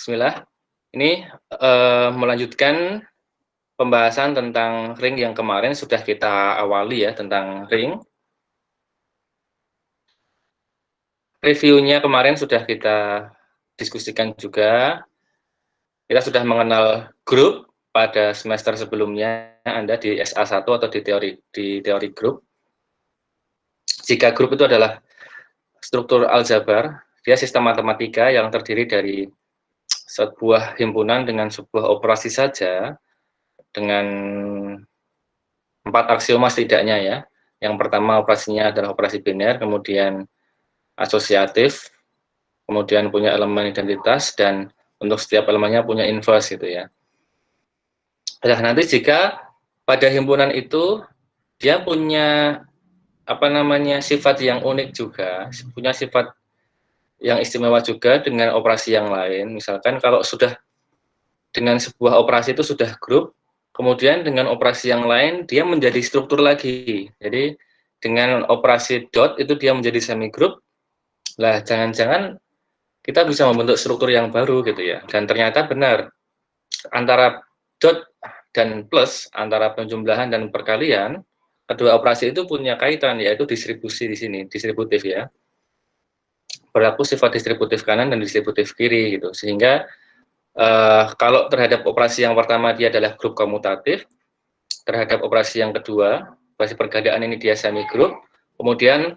Bismillah. Ini melanjutkan pembahasan tentang ring yang kemarin sudah kita awali ya, tentang ring. Reviewnya kemarin sudah kita diskusikan juga. Kita sudah mengenal grup pada semester sebelumnya, Anda di SA1 atau di teori grup. Jika grup itu adalah struktur aljabar, dia sistem matematika yang terdiri dari sebuah himpunan dengan sebuah operasi saja, dengan 4 aksioma setidaknya ya. Yang pertama operasinya adalah operasi biner, kemudian asosiatif, kemudian punya elemen identitas, dan untuk setiap elemennya punya inverse gitu ya. Nah, nanti jika pada himpunan itu dia punya sifat yang unik juga, punya sifat yang istimewa juga dengan operasi yang lain. Misalkan kalau sudah dengan sebuah operasi itu sudah grup, kemudian dengan operasi yang lain dia menjadi struktur lagi. Jadi dengan operasi dot itu dia menjadi semi group. Lah jangan-jangan kita bisa membentuk struktur yang baru gitu ya. Dan ternyata benar, antara dot dan plus, antara penjumlahan dan perkalian, kedua operasi itu punya kaitan, yaitu distribusi di sini, distributif ya. Berlaku sifat distributif kanan dan distributif kiri gitu. Sehingga kalau terhadap operasi yang pertama dia adalah grup komutatif, terhadap operasi yang kedua, operasi pergandaan ini dia semi group, kemudian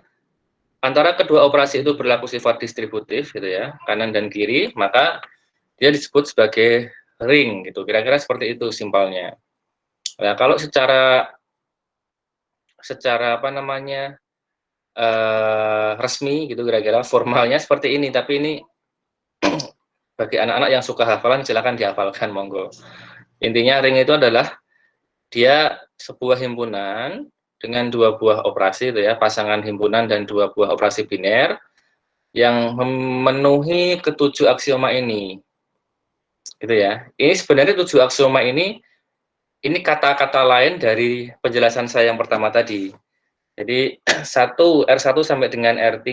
antara kedua operasi itu berlaku sifat distributif gitu ya, kanan dan kiri, maka dia disebut sebagai ring gitu. Kira-kira seperti itu simpelnya. Nah, kalau secara resmi gitu, kira-kira formalnya seperti ini, tapi ini bagi anak-anak yang suka hafalan silakan dihafalkan, monggo. Intinya ring itu adalah dia sebuah himpunan dengan dua buah operasi itu ya, pasangan himpunan dan dua buah operasi biner yang memenuhi ketujuh aksioma ini. Gitu ya. Ini sebenarnya 7 aksioma ini kata-kata lain dari penjelasan saya yang pertama tadi. Jadi R1 sampai dengan R3,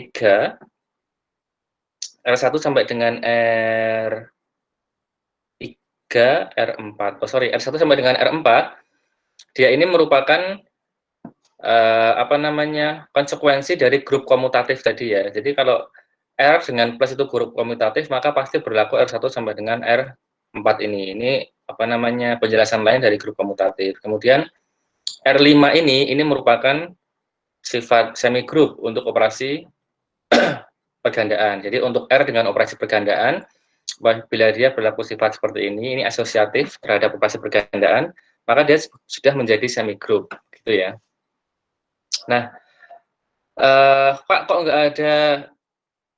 R1 sampai dengan R3, R4. Oh sorry, R1 sampai dengan R4, dia ini merupakan konsekuensi dari grup komutatif tadi ya. Jadi kalau R dengan plus itu grup komutatif, maka pasti berlaku R1 sampai dengan R4 ini. Ini penjelasan lain dari grup komutatif. Kemudian R5 ini merupakan sifat semi group untuk operasi pergandaan. Jadi untuk R dengan operasi pergandaan, bila dia berlaku sifat seperti ini asosiatif terhadap operasi pergandaan, maka dia sudah menjadi semi group gitu ya. Nah, Pak, kok nggak ada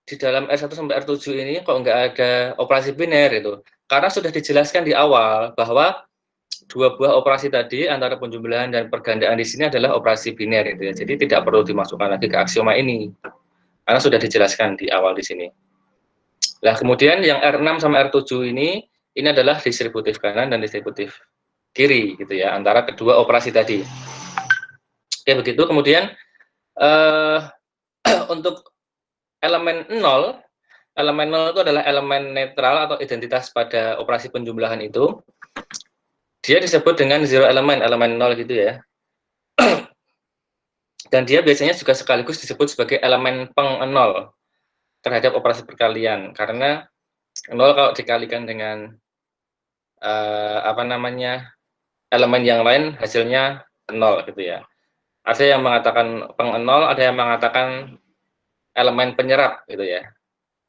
di dalam R1 sampai R7 ini kok nggak ada operasi biner itu? Karena sudah dijelaskan di awal bahwa dua buah operasi tadi antara penjumlahan dan pergandaan di sini adalah operasi biner itu ya. Jadi tidak perlu dimasukkan lagi ke aksioma ini. Karena sudah dijelaskan di awal di sini. Nah, kemudian yang R6 sama R7 ini adalah distributif kanan dan distributif kiri gitu ya, antara kedua operasi tadi. Oke, begitu. Kemudian untuk elemen 0 itu adalah elemen netral atau identitas pada operasi penjumlahan itu. Dia disebut dengan zero elemen 0 gitu ya. Dan dia biasanya juga sekaligus disebut sebagai elemen peng 0 terhadap operasi perkalian, karena 0 kalau dikalikan dengan elemen yang lain hasilnya 0 gitu ya. Ada yang mengatakan peng 0, ada yang mengatakan elemen penyerap gitu ya.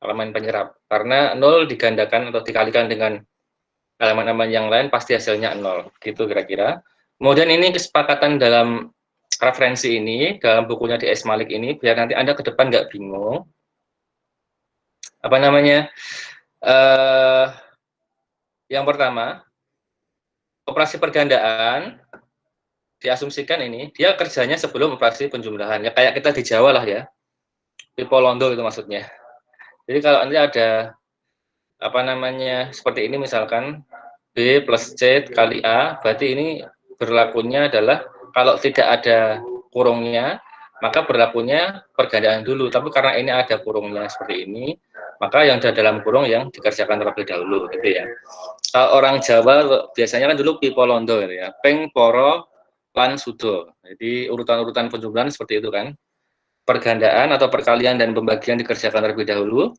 Elemen penyerap. Karena 0 digandakan atau dikalikan dengan elemen-elemen yang lain pasti hasilnya 0. Gitu kira-kira. Kemudian ini kesepakatan dalam referensi ini, dalam bukunya di S. Malik ini, biar nanti Anda ke depan nggak bingung. Yang pertama, operasi pergandaan diasumsikan ini, dia kerjanya sebelum operasi penjumlahan. Ya kayak kita di Jawa lah ya. Pipo Londo itu maksudnya. Jadi kalau nanti ada seperti ini misalkan B plus C kali A, berarti ini berlakunya adalah kalau tidak ada kurungnya, maka berlakunya pergandaan dulu. Tapi karena ini ada kurungnya seperti ini, maka yang ada dalam kurung yang dikerjakan terlebih dahulu gitu ya. Kalau orang Jawa biasanya kan dulu pipolondo ya, peng, poro, lan, sudo. Jadi urutan-urutan penjumlahan seperti itu kan. Pergandaan atau perkalian dan pembagian dikerjakan terlebih dahulu,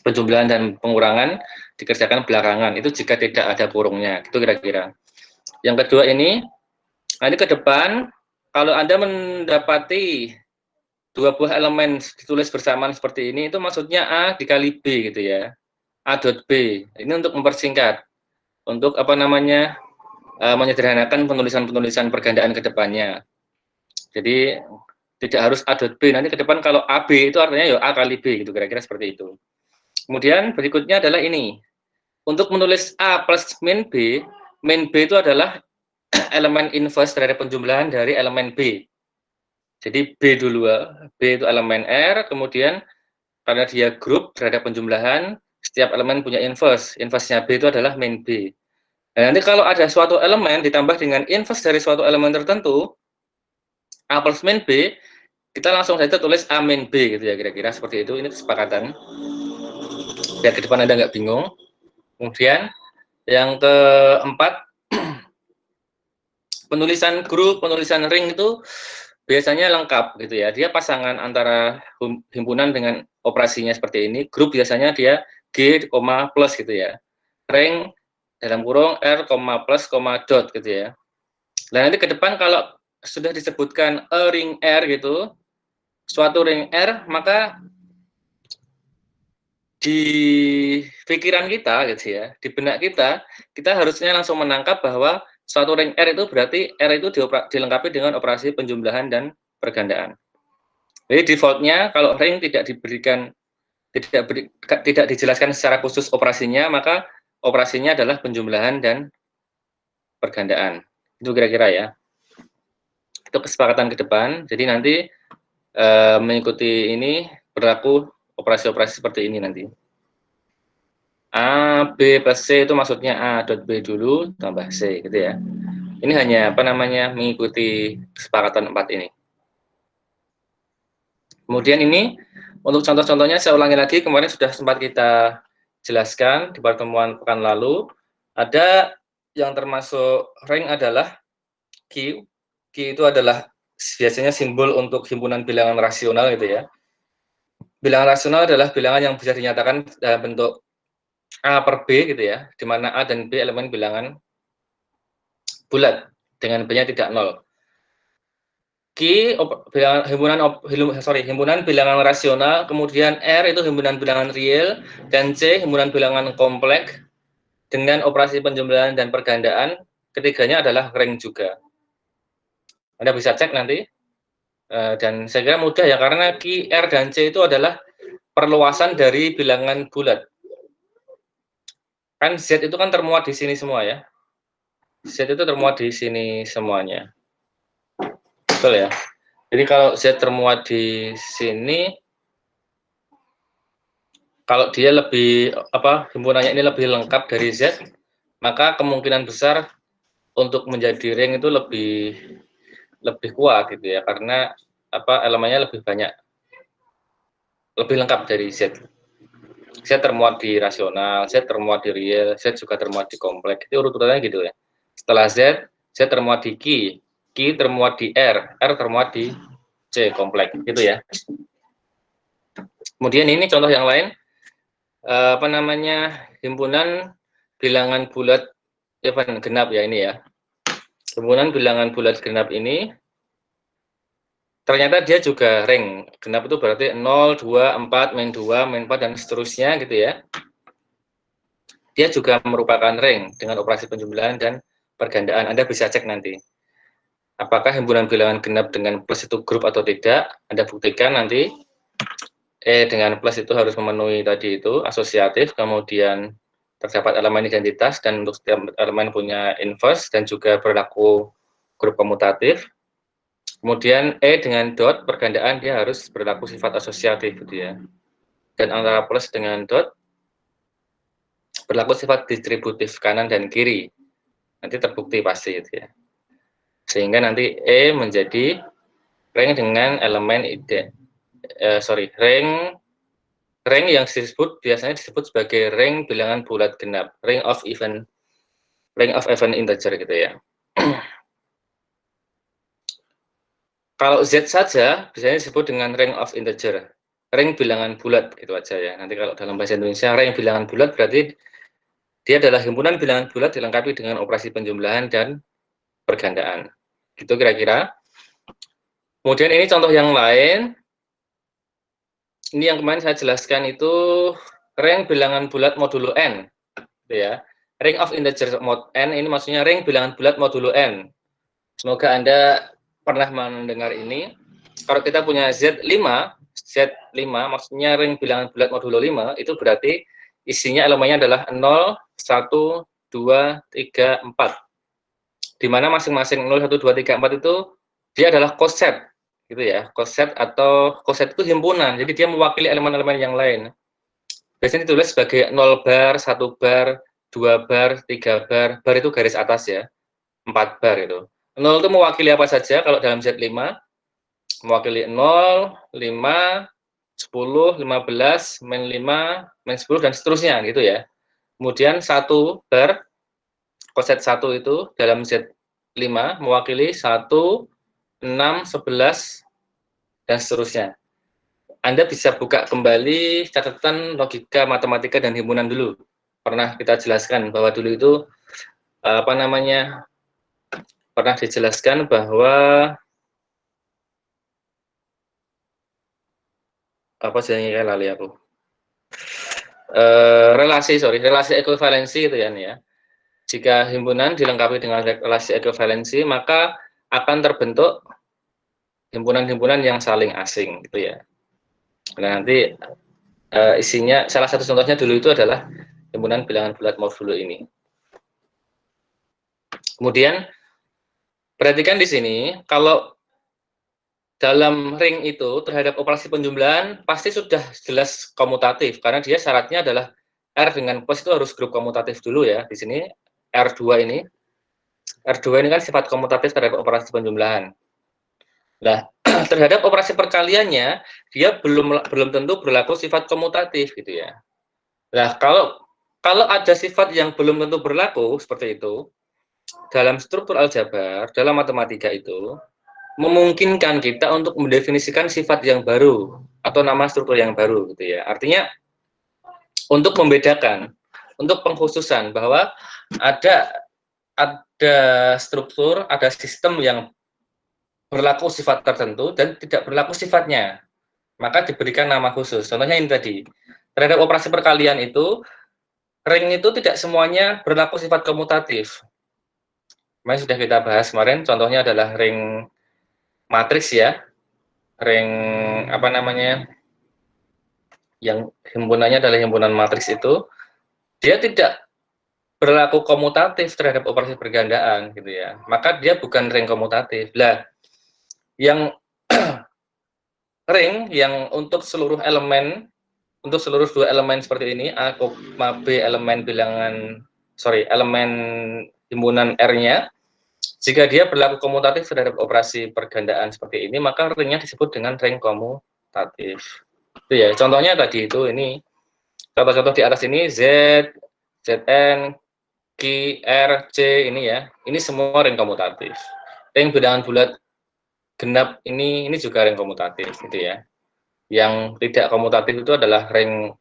penjumlahan dan pengurangan dikerjakan belakangan. Itu jika tidak ada kurungnya, itu kira-kira. Yang kedua ini, nanti ke depan kalau Anda mendapati dua buah elemen ditulis bersamaan seperti ini, itu maksudnya A dikali B gitu ya. A dot B. Ini untuk mempersingkat, untuk apa namanya, menyederhanakan penulisan-penulisan pergandaan ke depannya. Jadi tidak harus A dot B. Nanti ke depan kalau AB itu artinya ya A kali B gitu, kira-kira seperti itu. Kemudian berikutnya adalah ini. Untuk menulis A plus min B itu adalah elemen inverse terhadap penjumlahan dari elemen B. Jadi B dulu, B itu elemen R, kemudian karena dia grup terhadap penjumlahan, setiap elemen punya inverse. Inverse-nya B itu adalah min B. Nah, nanti kalau ada suatu elemen ditambah dengan inverse dari suatu elemen tertentu, A plus min B, kita langsung saja tulis A min B gitu ya, kira-kira seperti itu. Ini kesepakatan. Biar ke depan Anda nggak bingung. Kemudian yang keempat, penulisan grup, penulisan ring itu biasanya lengkap gitu ya. Dia pasangan antara himpunan dengan operasinya seperti ini. Grup biasanya dia G, plus gitu ya. Ring dalam kurung R, plus, dot gitu ya. Nah, nanti ke depan kalau sudah disebutkan a ring R gitu, suatu ring R, maka di pikiran kita gitu ya, di benak kita, kita harusnya langsung menangkap bahwa suatu ring R itu berarti R itu dilengkapi dengan operasi penjumlahan dan pergandaan. Jadi defaultnya kalau ring tidak diberikan, tidak dijelaskan secara khusus operasinya, maka operasinya adalah penjumlahan dan pergandaan. Itu kira-kira ya. Itu kesepakatan ke depan. Jadi nanti mengikuti ini berlaku operasi-operasi seperti ini nanti. A, B plus C itu maksudnya A dot B dulu tambah C gitu ya. Ini hanya apa namanya mengikuti kesepakatan 4 ini. Kemudian ini untuk contoh-contohnya saya ulangi lagi, kemarin sudah sempat kita jelaskan di pertemuan pekan lalu. Ada yang termasuk ring adalah Q. Q itu adalah biasanya simbol untuk himpunan bilangan rasional gitu ya. Bilangan rasional adalah bilangan yang bisa dinyatakan dalam bentuk A per B gitu ya, di mana A dan B elemen bilangan bulat dengan B-nya tidak nol. Q himpunan bilangan rasional, kemudian R itu himpunan bilangan real, dan C himpunan bilangan kompleks dengan operasi penjumlahan dan pergandaan. Ketiganya adalah ring juga. Anda bisa cek nanti, dan saya kira mudah ya, karena Q, R, dan C itu adalah perluasan dari bilangan bulat. Kan Z itu kan termuat di sini semua ya. Z itu termuat di sini semuanya. Betul ya. Jadi kalau Z termuat di sini, kalau dia lebih himpunannya ini lebih lengkap dari Z, maka kemungkinan besar untuk menjadi ring itu lebih kuat gitu ya, karena elemennya lebih banyak, lebih lengkap dari Z. Z termuat di rasional, Z termuat di real, Z juga termuat di kompleks. Itu urutannya gitu ya. Setelah Z, Z termuat di Q termuat di R termuat di C kompleks gitu ya. Kemudian ini contoh yang lain, himpunan bilangan bulat genap ya ini ya. Himpunan bilangan bulat genap ini ternyata dia juga ring. Genap itu berarti 0, 2, 4, min 2, min 4 dan seterusnya gitu ya. Dia juga merupakan ring dengan operasi penjumlahan dan pergandaan. Anda bisa cek nanti. Apakah himpunan bilangan genap dengan plus itu grup atau tidak? Anda buktikan nanti. Dengan plus itu harus memenuhi tadi itu asosiatif, kemudian terdapat elemen identitas, dan untuk setiap elemen punya inverse dan juga berlaku grup komutatif. Kemudian dengan dot pergandaan dia harus berlaku sifat asosiatif gitu ya. Dan antara plus dengan dot berlaku sifat distributif kanan dan kiri. Nanti terbukti pasti gitu ya. Sehingga nanti menjadi ring dengan elemen ring Rank yang biasanya disebut sebagai rank bilangan bulat genap, rank of even integer gitu ya. Kalau Z saja biasanya disebut dengan rank of integer, rank bilangan bulat gitu aja ya. Nanti kalau dalam bahasa Indonesia rank bilangan bulat berarti dia adalah himpunan bilangan bulat dilengkapi dengan operasi penjumlahan dan pergandaan. Gitu kira-kira. Kemudian ini contoh yang lain. Ini yang kemarin saya jelaskan itu rank bilangan bulat modulo n, gitu ya. Rank of integer mod n ini maksudnya rank bilangan bulat modulo n. Semoga Anda pernah mendengar ini. Kalau kita punya Z5 maksudnya ring bilangan bulat modulo 5, itu berarti isinya elemennya adalah 0, 1, 2, 3, 4. Di mana masing-masing 0, 1, 2, 3, 4 itu dia adalah koset, gitu ya. Koset itu himpunan, jadi dia mewakili elemen-elemen yang lain. Biasanya ditulis sebagai 0 bar, 1 bar, 2 bar, 3 bar, bar itu garis atas ya, 4 bar itu. 0 itu mewakili apa saja kalau dalam Z5? Mewakili 0, 5, 10, 15, min 5, min 10, dan seterusnya gitu ya. Kemudian 1 bar, koset 1 itu dalam Z5 mewakili 1, 6, 11, dan seterusnya. Anda bisa buka kembali catatan logika matematika dan himpunan dulu. Pernah kita jelaskan bahwa dulu itu pernah dijelaskan bahwa apa jadinya lali aku. Relasi ekuivalensi itu ya. Jika himpunan dilengkapi dengan relasi ekuivalensi, maka akan terbentuk himpunan-himpunan yang saling asing gitu ya. Nah, nanti isinya salah satu contohnya dulu itu adalah himpunan bilangan bulat modulo ini. Kemudian perhatikan di sini, kalau dalam ring itu terhadap operasi penjumlahan pasti sudah jelas komutatif karena dia syaratnya adalah R dengan plus itu harus grup komutatif dulu ya. Di sini R2 ini kan sifat komutatif terhadap operasi penjumlahan. Nah, terhadap operasi perkaliannya dia belum tentu berlaku sifat komutatif gitu ya. Nah, kalau ada sifat yang belum tentu berlaku seperti itu dalam struktur aljabar, dalam matematika itu memungkinkan kita untuk mendefinisikan sifat yang baru atau nama struktur yang baru gitu ya. Artinya untuk membedakan, untuk pengkhususan bahwa ada struktur, ada sistem yang berlaku sifat tertentu dan tidak berlaku sifatnya, maka diberikan nama khusus. Contohnya ini tadi, terhadap operasi perkalian itu, ring itu tidak semuanya berlaku sifat komutatif. Kemarin sudah kita bahas kemarin, contohnya adalah ring matriks ya, ring yang himpunannya adalah himpunan matriks itu, dia tidak berlaku komutatif terhadap operasi pergandaan gitu ya. Maka dia bukan ring komutatif. Lah, yang ring yang untuk seluruh dua elemen seperti ini A, B elemen elemen himpunan R-nya, jika dia berlaku komutatif terhadap operasi pergandaan seperti ini, maka ringnya disebut dengan ring komutatif. Itu ya, contohnya tadi itu ini contoh-contoh di atas ini Z, Zn, Q, R, C ini ya, ini semua ring komutatif. Ring bilangan bulat genap ini juga ring komutatif gitu ya. Yang tidak komutatif itu adalah ring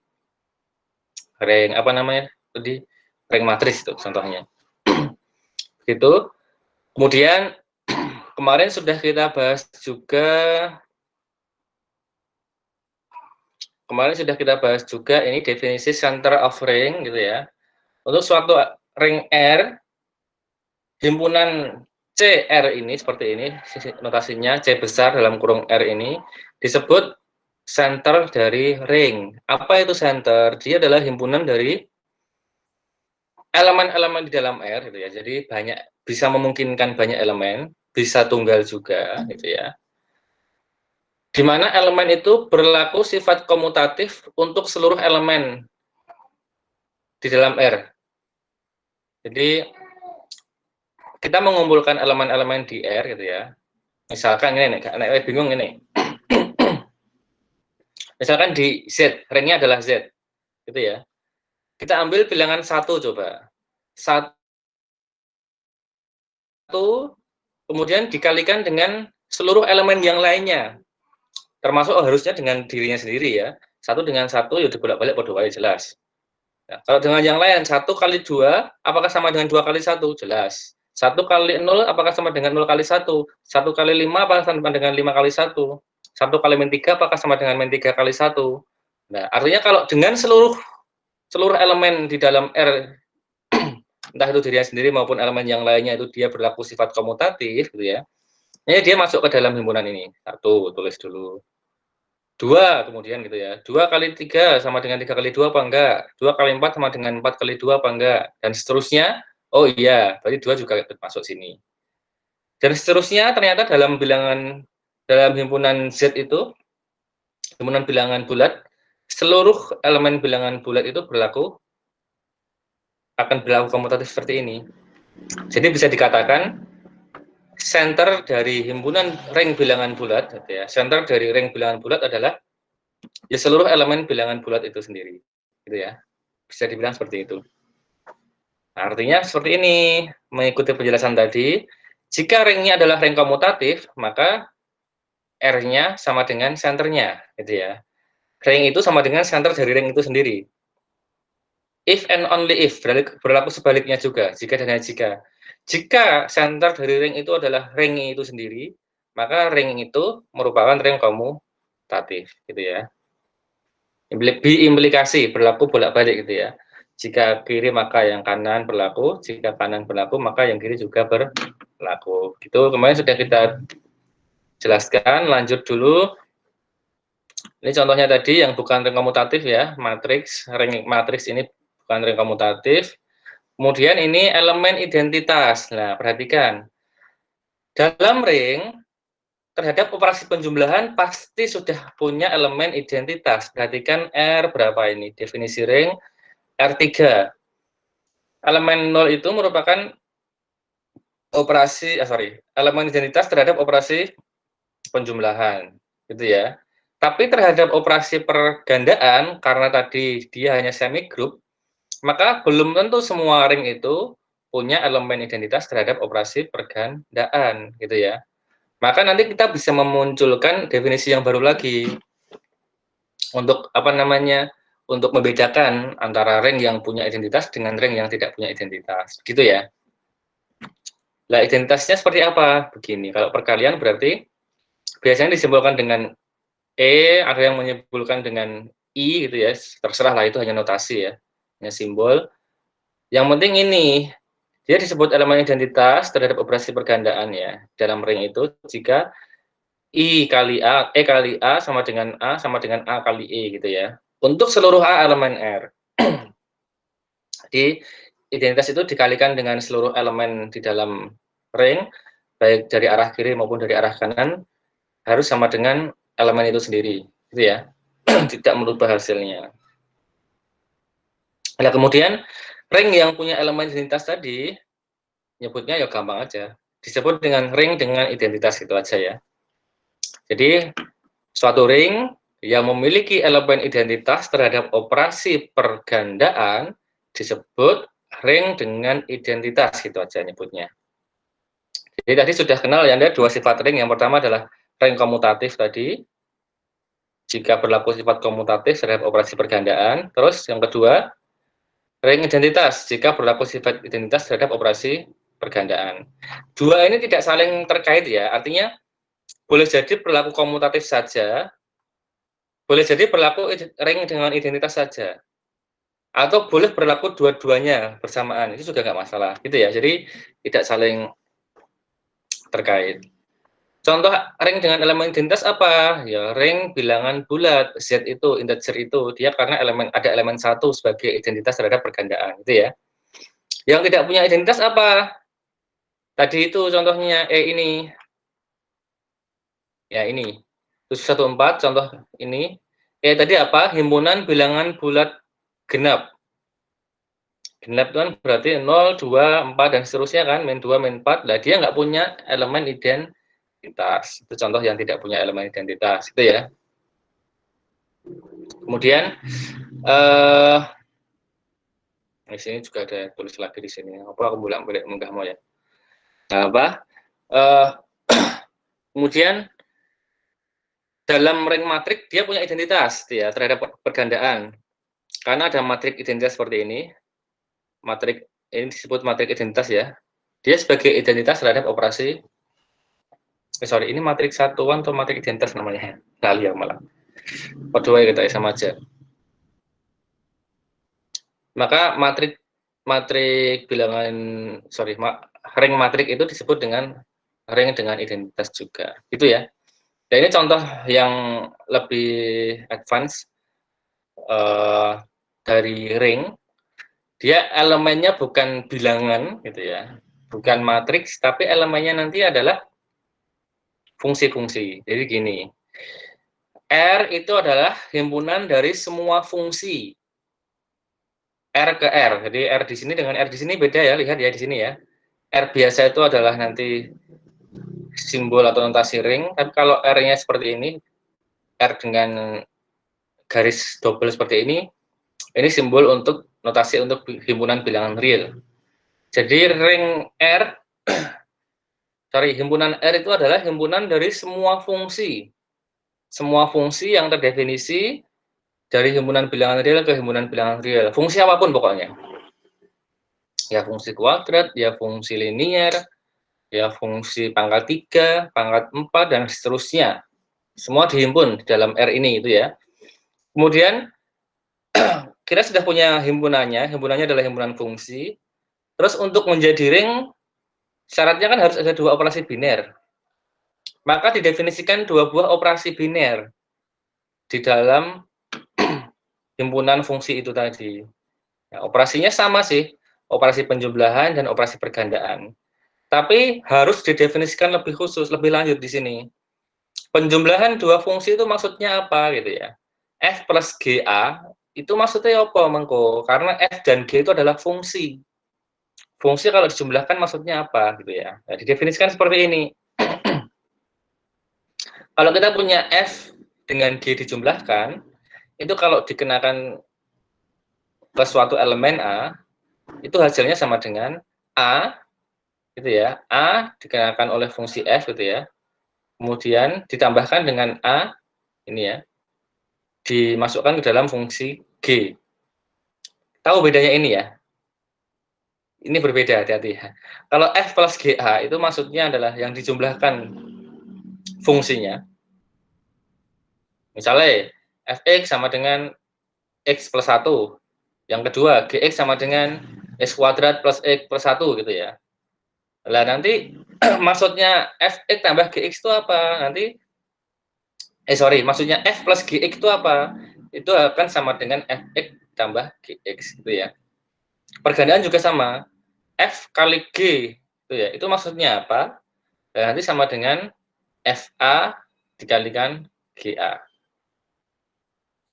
ring matriks itu contohnya. Gitu. Kemudian kemarin sudah kita bahas juga ini definisi center of ring gitu ya. Untuk suatu ring R, himpunan CR ini seperti ini notasinya, C besar dalam kurung R ini disebut center dari ring. Apa itu center? Dia adalah himpunan dari elemen-elemen di dalam R gitu ya. Jadi bisa memungkinkan banyak elemen, bisa tunggal juga gitu ya. Di mana elemen itu berlaku sifat komutatif untuk seluruh elemen di dalam R. Jadi kita mengumpulkan elemen-elemen di R gitu ya. Misalkan ini nih, bingung ini. Misalkan di Z, ringnya adalah Z, gitu ya. Kita ambil bilangan 1 coba. 1 kemudian dikalikan dengan seluruh elemen yang lainnya, termasuk harusnya dengan dirinya sendiri ya. 1 dengan 1 ya dibolak-balik padha wae jelas. Nah, kalau dengan yang lain 1 kali 2 apakah sama dengan 2 kali 1? Jelas. 1 kali 0 apakah sama dengan 0 kali 1? 1 kali 5 apakah sama dengan 5 kali 1? 1 kali min 3 apakah sama dengan min 3 kali 1? Nah, artinya kalau dengan seluruh seluruh elemen di dalam R, entah itu dirinya sendiri maupun elemen yang lainnya itu dia berlaku sifat komutatif gitu ya, ini dia masuk ke dalam himpunan ini. 1 tulis dulu. 2 kemudian gitu ya, 2 kali 3 sama dengan 3 kali 2 apa enggak? 2 kali 4 sama dengan 4 kali 2 apa enggak? Dan seterusnya, oh iya, berarti 2 juga ikut masuk sini. Dan seterusnya ternyata dalam himpunan Z itu, himpunan bilangan bulat, seluruh elemen bilangan bulat itu akan berlaku komutatif seperti ini. Jadi bisa dikatakan center dari himpunan ring bilangan bulat, gitu ya, center dari ring bilangan bulat adalah ya seluruh elemen bilangan bulat itu sendiri, gitu ya. Bisa dibilang seperti itu. Nah, artinya seperti ini, mengikuti penjelasan tadi, jika ringnya adalah ring komutatif, maka R-nya sama dengan senternya, gitu ya. Ring itu sama dengan center dari ring itu sendiri. If and only if, berlaku sebaliknya juga, jika dan hanya jika. Jika center dari ring itu adalah ring itu sendiri, maka ring itu merupakan ring komutatif, gitu ya. Biimplikasi, berlaku bolak-balik gitu ya. Jika kiri maka yang kanan berlaku, jika kanan berlaku maka yang kiri juga berlaku. Itu kemarin sudah kita jelaskan, lanjut dulu. Ini contohnya tadi yang bukan ring komutatif ya, ring matriks ini bukan ring komutatif. Kemudian ini elemen identitas. Nah, perhatikan. Dalam ring, terhadap operasi penjumlahan pasti sudah punya elemen identitas. Perhatikan R berapa ini, definisi ring R3. Elemen 0 itu merupakan elemen identitas terhadap operasi penjumlahan, gitu ya. Tapi terhadap operasi pergandaan, karena tadi dia hanya semi group, maka belum tentu semua ring itu punya elemen identitas terhadap operasi pergandaan, gitu ya. Maka nanti kita bisa memunculkan definisi yang baru lagi untuk untuk membedakan antara ring yang punya identitas dengan ring yang tidak punya identitas, gitu ya. Nah, identitasnya seperti apa? Begini, kalau perkalian berarti biasanya disimbolkan dengan E, ada yang menyimbolkan dengan I gitu ya, terserah lah itu hanya notasi ya, hanya simbol. Yang penting ini, dia disebut elemen identitas terhadap operasi pergandaan ya, dalam ring itu jika I kali A, E kali A sama dengan A sama dengan A kali E gitu ya. Untuk seluruh A elemen R. Jadi identitas itu dikalikan dengan seluruh elemen di dalam ring, baik dari arah kiri maupun dari arah kanan, harus sama dengan elemen itu sendiri, gitu ya. Tidak merubah hasilnya. Nah, kemudian ring yang punya elemen identitas tadi, nyebutnya ya gampang aja. Disebut dengan ring dengan identitas gitu aja ya. Jadi suatu ring yang memiliki elemen identitas terhadap operasi pergandaan disebut ring dengan identitas gitu aja nyebutnya. Jadi tadi sudah kenal ya Anda dua sifat ring. Yang pertama adalah ring komutatif tadi, jika berlaku sifat komutatif terhadap operasi pergandaan. Terus yang kedua, ring identitas jika berlaku sifat identitas terhadap operasi pergandaan. Dua ini tidak saling terkait ya, artinya boleh jadi berlaku komutatif saja, boleh jadi berlaku ring dengan identitas saja, atau boleh berlaku dua-duanya bersamaan, itu juga nggak masalah, gitu ya. Jadi tidak saling terkait. Contoh ring dengan elemen identitas apa? Ya ring bilangan bulat, Z itu, integer itu, dia karena ada elemen 1 sebagai identitas terhadap pergandaan, gitu ya. Yang tidak punya identitas apa? Tadi itu contohnya ini. Ya ini. 714 contoh ini. Tadi apa? Himpunan bilangan bulat genap. Genap itu kan berarti 0, 2, 4 dan seterusnya kan, min 2, min 4. Lah dia nggak punya elemen identitas. Itu contoh yang tidak punya elemen identitas, itu ya. Kemudian di sini juga ada tulis lagi di sini. Apa aku bolak-balik munggah mau ya. Nah, apa? Kemudian dalam ring matrik dia punya identitas ya terhadap pergandaan. Karena ada matrik identitas seperti ini. Matrik ini disebut matrik identitas ya. Dia sebagai identitas terhadap operasi sorry, ini matrik satuan atau matrik identitas namanya? Lali ya malah. Kedua kita sama aja. Maka matrik bilangan sorry, ring matrik itu disebut dengan ring dengan identitas juga. Itu ya. Dan ini contoh yang lebih advance dari ring. Dia elemennya bukan bilangan gitu ya. Bukan matriks, tapi elemennya nanti adalah fungsi-fungsi. Jadi gini, R itu adalah himpunan dari semua fungsi. R ke R. Jadi R di sini dengan R di sini beda ya, lihat ya di sini ya. R biasa itu adalah nanti simbol atau notasi ring, tapi kalau R-nya seperti ini, R dengan garis double seperti ini simbol untuk notasi untuk himpunan bilangan real. Jadi ring R, sorry, himpunan R itu adalah himpunan dari semua fungsi. Semua fungsi yang terdefinisi dari himpunan bilangan real ke himpunan bilangan real. Fungsi apapun pokoknya. Ya fungsi kuadrat, ya fungsi linier, ya fungsi pangkat 3, pangkat 4, dan seterusnya. Semua dihimpun di dalam R ini itu ya. Kemudian kita sudah punya himpunannya adalah himpunan fungsi. Terus untuk menjadi ring, syaratnya kan harus ada dua operasi biner. Maka didefinisikan dua buah operasi biner di dalam himpunan fungsi itu tadi. Nah, operasinya sama sih, operasi penjumlahan dan operasi pergandaan. Tapi harus didefinisikan lebih khusus, lebih lanjut di sini. Penjumlahan dua fungsi itu maksudnya apa gitu ya. F plus GA itu maksudnya apa mengko? Karena F dan G itu adalah fungsi. Fungsi kalau dijumlahkan maksudnya apa gitu ya. Nah, didefinisikan seperti ini. Kalau kita punya F dengan G dijumlahkan, itu kalau dikenakan ke suatu elemen A, itu hasilnya sama dengan A gitu ya. A dikenakan oleh fungsi F gitu ya. Kemudian ditambahkan dengan A ini ya, dimasukkan ke dalam fungsi G. Tahu bedanya ini ya? Ini berbeda, hati-hati ya. Kalau F plus GA itu maksudnya adalah yang dijumlahkan fungsinya. Misalnya, Fx sama dengan X plus 1. Yang kedua, Gx sama dengan X kuadrat plus X plus 1 gitu ya. Lah nanti maksudnya Fx tambah Gx itu apa? Nanti maksudnya F plus Gx itu apa? Itu akan sama dengan Fx tambah Gx gitu ya. Pergandaan juga sama. F kali G itu ya. Itu maksudnya apa? Dan nanti sama dengan FA dikalikan GA.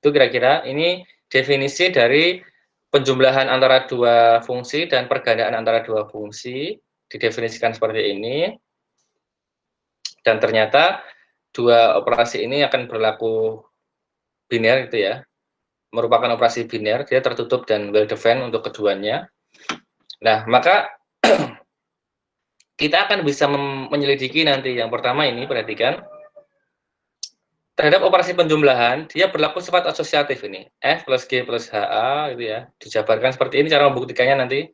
Itu kira-kira ini definisi dari penjumlahan antara dua fungsi dan pergandaan antara dua fungsi didefinisikan seperti ini. Dan ternyata dua operasi ini akan berlaku biner gitu ya. Merupakan operasi biner, dia tertutup dan well defined untuk keduanya. Nah, maka kita akan bisa menyelidiki nanti. Yang pertama ini, perhatikan. Terhadap operasi penjumlahan, dia berlaku sifat asosiatif ini. F plus G plus HA gitu ya. Dijabarkan seperti ini cara membuktikannya nanti.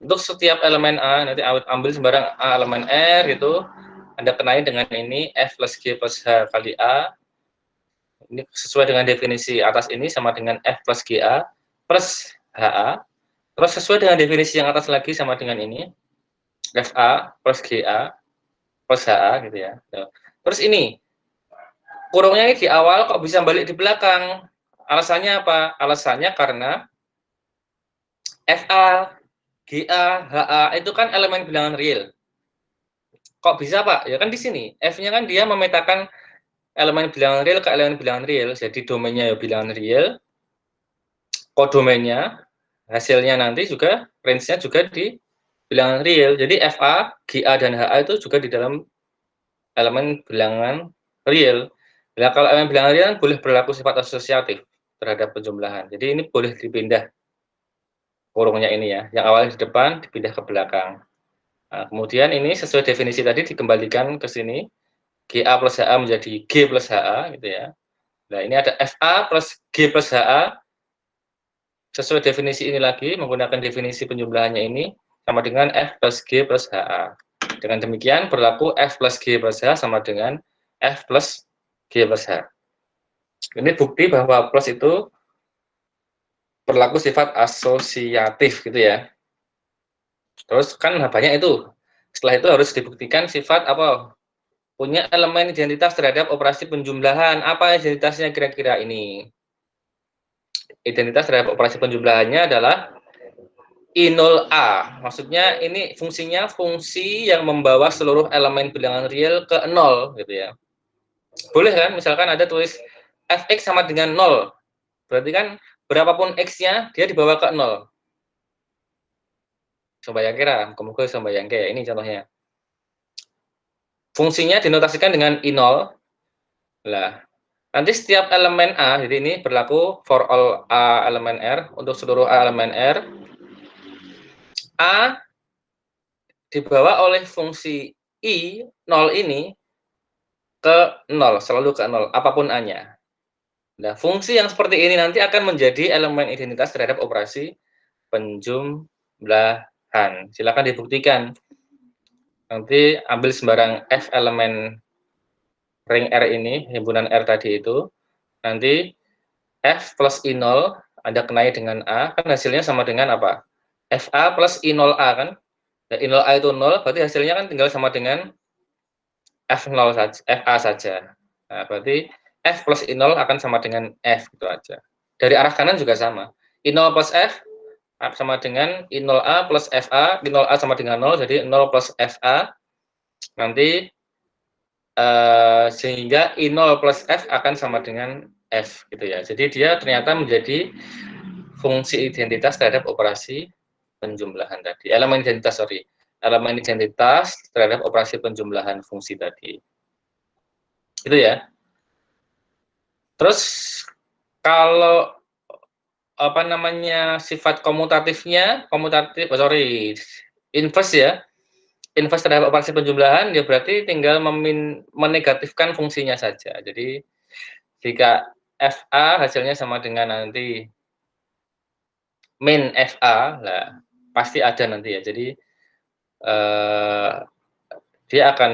Untuk setiap elemen A, nanti ambil sembarang A elemen R gitu. Anda kenai dengan ini, F plus G plus H kali A. Ini sesuai dengan definisi atas ini sama dengan F plus GA plus HA. Terus sesuai dengan definisi yang atas lagi sama dengan ini, FA plus GA plus HA gitu ya. Terus ini, kurungnya ini di awal kok bisa balik di belakang. Alasannya apa? Alasannya karena FA, GA, HA itu kan elemen bilangan real. Kok bisa Pak? Ya kan di sini. F-nya kan dia memetakan elemen bilangan real ke elemen bilangan real. Jadi domainnya ya bilangan real. Kodomennya, hasilnya nanti juga, range-nya juga di bilangan real. Jadi FA, GA, dan HA itu juga di dalam elemen bilangan real. Nah, kalau elemen bilangan real kan boleh berlaku sifat asosiatif. terhadap penjumlahan. Jadi ini boleh dipindah kurungnya ini ya, yang awalnya di depan dipindah ke belakang. Nah, kemudian ini sesuai definisi tadi dikembalikan ke sini, GA plus HA menjadi G plus HA gitu ya. Nah, ini ada FA plus G plus HA, sesuai definisi ini lagi, menggunakan definisi penjumlahannya ini, sama dengan F plus G plus HA. Dengan demikian, berlaku F plus G plus H sama dengan F plus G plus H. Ini bukti bahwa plus itu berlaku sifat asosiatif gitu ya. Terus kan banyak itu. Setelah itu harus dibuktikan sifat apa? Punya elemen identitas terhadap operasi penjumlahan. Apa identitasnya kira-kira ini? Identitas terhadap operasi penjumlahannya adalah I0A. Maksudnya ini fungsinya fungsi yang membawa seluruh elemen bilangan real ke 0 gitu ya. Boleh kan? Misalkan ada tulis fx sama dengan 0. Berarti kan berapapun x-nya dia dibawa ke 0. Coba yang kira, muka-muka coba yang kayak ini contohnya. Fungsinya dinotasikan dengan I0. Lah, nanti setiap elemen A, jadi ini berlaku for all A elemen R, untuk seluruh A elemen R, A dibawa oleh fungsi I0 ini ke 0, selalu ke 0, apapun A-nya. Nah, fungsi yang seperti ini nanti akan menjadi elemen identitas terhadap operasi penjumlahan. Silakan dibuktikan. Nanti ambil sembarang F elemen ring R ini, himpunan R tadi itu, nanti F plus I0 Anda kenai dengan A, kan hasilnya sama dengan apa? FA plus I0A kan? Nah, I0A itu 0, berarti hasilnya kan tinggal sama dengan F0 saja, FA saja. Nah, berarti F plus I0 akan sama dengan F, gitu aja. Dari arah kanan juga sama. I0 plus F sama dengan I0A plus FA, I0A sama dengan 0, jadi 0 plus FA, nanti sehingga I0 plus F akan sama dengan F, gitu ya. Jadi dia ternyata menjadi fungsi identitas terhadap operasi penjumlahan tadi. Elemen identitas, sorry. Elemen identitas terhadap operasi penjumlahan fungsi tadi. Itu ya. Terus kalau apa namanya sifat komutatifnya, inverse ya. Inverse terhadap operasi penjumlahan ya berarti tinggal menegatifkan fungsinya saja. Jadi jika FA hasilnya sama dengan nanti min FA, lah pasti ada nanti ya. Jadi dia akan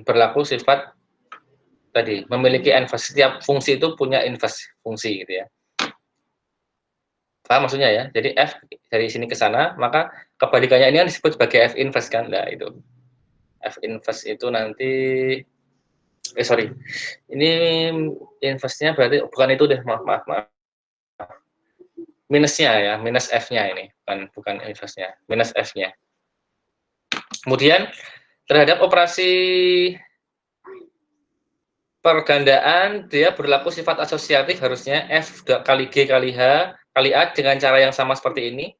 berlaku sifat tadi memiliki inverse. Setiap fungsi itu punya inverse fungsi gitu ya. Paham maksudnya ya? Jadi F dari sini ke sana, maka kebalikannya ini kan disebut sebagai F inverse kan? Nah, itu. F inverse itu nanti sorry. Ini inverse-nya berarti bukan itu deh, maaf. Minusnya ya, minus F-nya ini, bukan inverse-nya, minus F-nya. Kemudian terhadap operasi pergandaan dia berlaku sifat asosiatif, harusnya F kali G kali H kali A dengan cara yang sama seperti ini.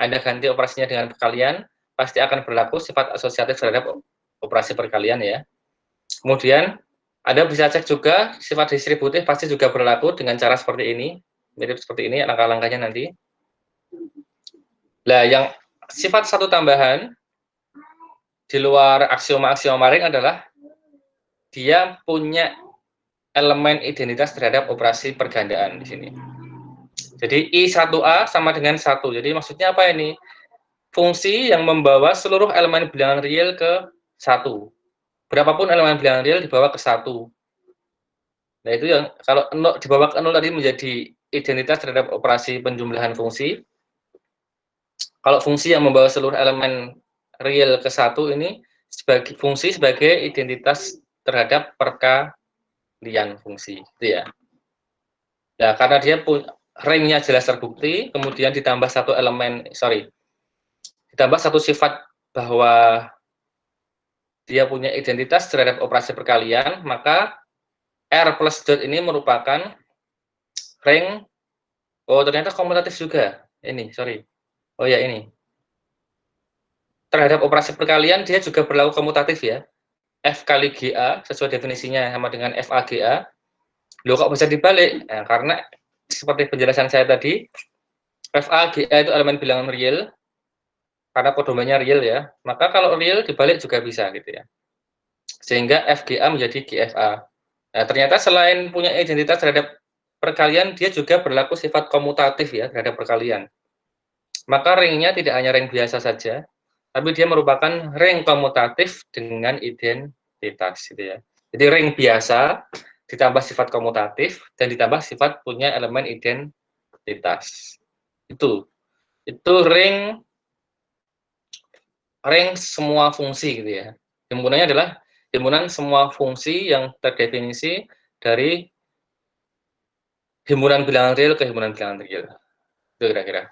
Anda ganti operasinya dengan perkalian, pasti akan berlaku sifat asosiatif terhadap operasi perkalian ya. Kemudian Anda bisa cek juga sifat distributif pasti juga berlaku dengan cara seperti ini, mirip seperti ini langkah-langkahnya nanti. Nah, yang sifat satu tambahan di luar aksioma-aksioma ring adalah dia punya elemen identitas terhadap operasi pergandaan di sini. Jadi I1A sama dengan 1. Jadi maksudnya apa ini? Fungsi yang membawa seluruh elemen bilangan real ke 1. Berapapun elemen bilangan real dibawa ke 1. Nah, itu yang kalau dibawa ke 0 tadi menjadi identitas terhadap operasi penjumlahan fungsi. Kalau fungsi yang membawa seluruh elemen real ke 1 ini sebagai fungsi sebagai identitas terhadap perkalian fungsi, gitu ya. Ya, karena dia ringnya jelas terbukti, kemudian ditambah ditambah satu sifat bahwa dia punya identitas terhadap operasi perkalian, maka R plus dot ini merupakan ring, oh ternyata komutatif juga, oh ya ini, terhadap operasi perkalian dia juga berlaku komutatif ya, F kali GA, sesuai definisinya sama dengan FAGA, Loh kok bisa dibalik? Nah, karena seperti penjelasan saya tadi, FA, GA itu elemen bilangan real, karena kodomanya real ya, maka kalau real dibalik juga bisa gitu ya. Sehingga FGA menjadi GFA. Nah, ternyata selain punya identitas terhadap perkalian, dia juga berlaku sifat komutatif ya terhadap perkalian. Maka ringnya tidak hanya ring biasa saja, tapi dia merupakan ring komutatif dengan identitas gitu ya. Jadi ring biasa ditambah sifat komutatif dan ditambah sifat punya elemen identitas. Itu ring semua fungsi gitu ya. Himpunannya adalah himpunan semua fungsi yang terdefinisi dari himpunan bilangan real ke himpunan bilangan real. Itu kira-kira.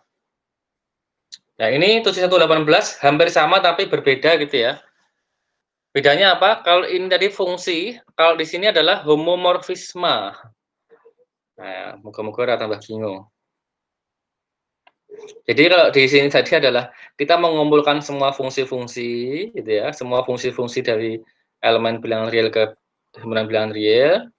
Nah, ini 7118 hampir sama tapi berbeda gitu ya. Bedanya apa? Kalau ini tadi fungsi, kalau di sini adalah homomorfisme. Nah, moga-moga ora tambah bingung. Jadi kalau di sini tadi adalah kita mengumpulkan semua fungsi-fungsi gitu ya, semua fungsi-fungsi dari elemen bilangan real ke himpunan bilangan real.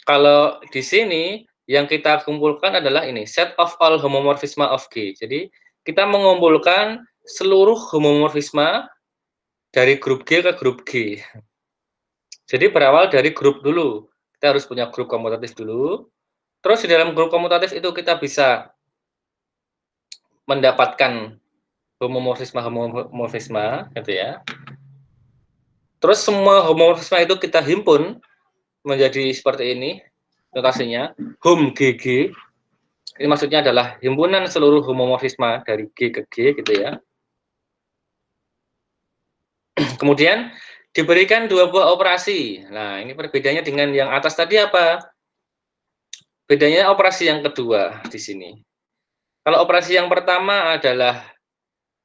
Kalau di sini yang kita kumpulkan adalah ini, set of all homomorphisma of G. Jadi kita mengumpulkan seluruh homomorfisme dari grup G ke grup G. Jadi berawal dari grup dulu. Kita harus punya grup komutatif dulu. Terus di dalam grup komutatif itu kita bisa mendapatkan homomorfisme gitu ya. Terus semua homomorfisme itu kita himpun menjadi seperti ini notasinya, hom GG. Ini maksudnya adalah himpunan seluruh homomorfisme dari G ke G gitu ya. Kemudian diberikan dua buah operasi. Nah, ini perbedaannya dengan yang atas tadi apa? Bedanya operasi yang kedua di sini. Kalau operasi yang pertama adalah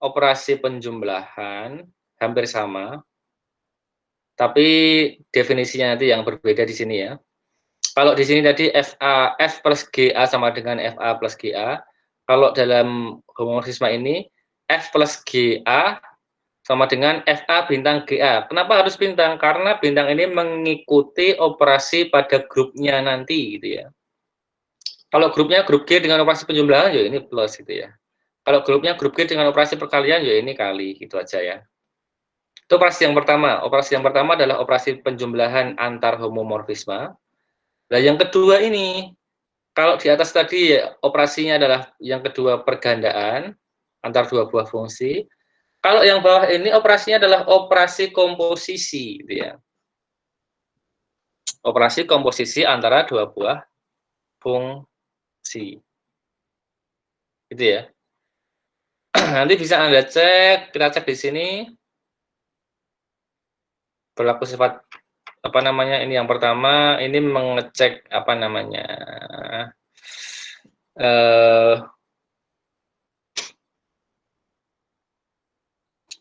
operasi penjumlahan, hampir sama, tapi definisinya nanti yang berbeda di sini ya. Kalau di sini tadi F plus GA sama dengan FA plus GA. Kalau dalam homomorfisme ini F plus GA sama dengan FA bintang GA. Kenapa harus bintang? Karena bintang ini mengikuti operasi pada grupnya nanti gitu ya. Kalau grupnya grup G dengan operasi penjumlahan ya ini plus gitu ya. Kalau grupnya grup G dengan operasi perkalian ya ini kali gitu aja ya. Itu operasi yang pertama. Operasi yang pertama adalah operasi penjumlahan antar homomorfisme. Nah, yang kedua ini, kalau di atas tadi ya, operasinya adalah yang kedua pergandaan antar dua buah fungsi. Kalau yang bawah ini operasinya adalah operasi komposisi gitu ya. Operasi komposisi antara dua buah fungsi. Gitu ya. Nanti bisa Anda cek, kita cek di sini berlaku sifat apa namanya ini yang pertama ini mengecek apa namanya eh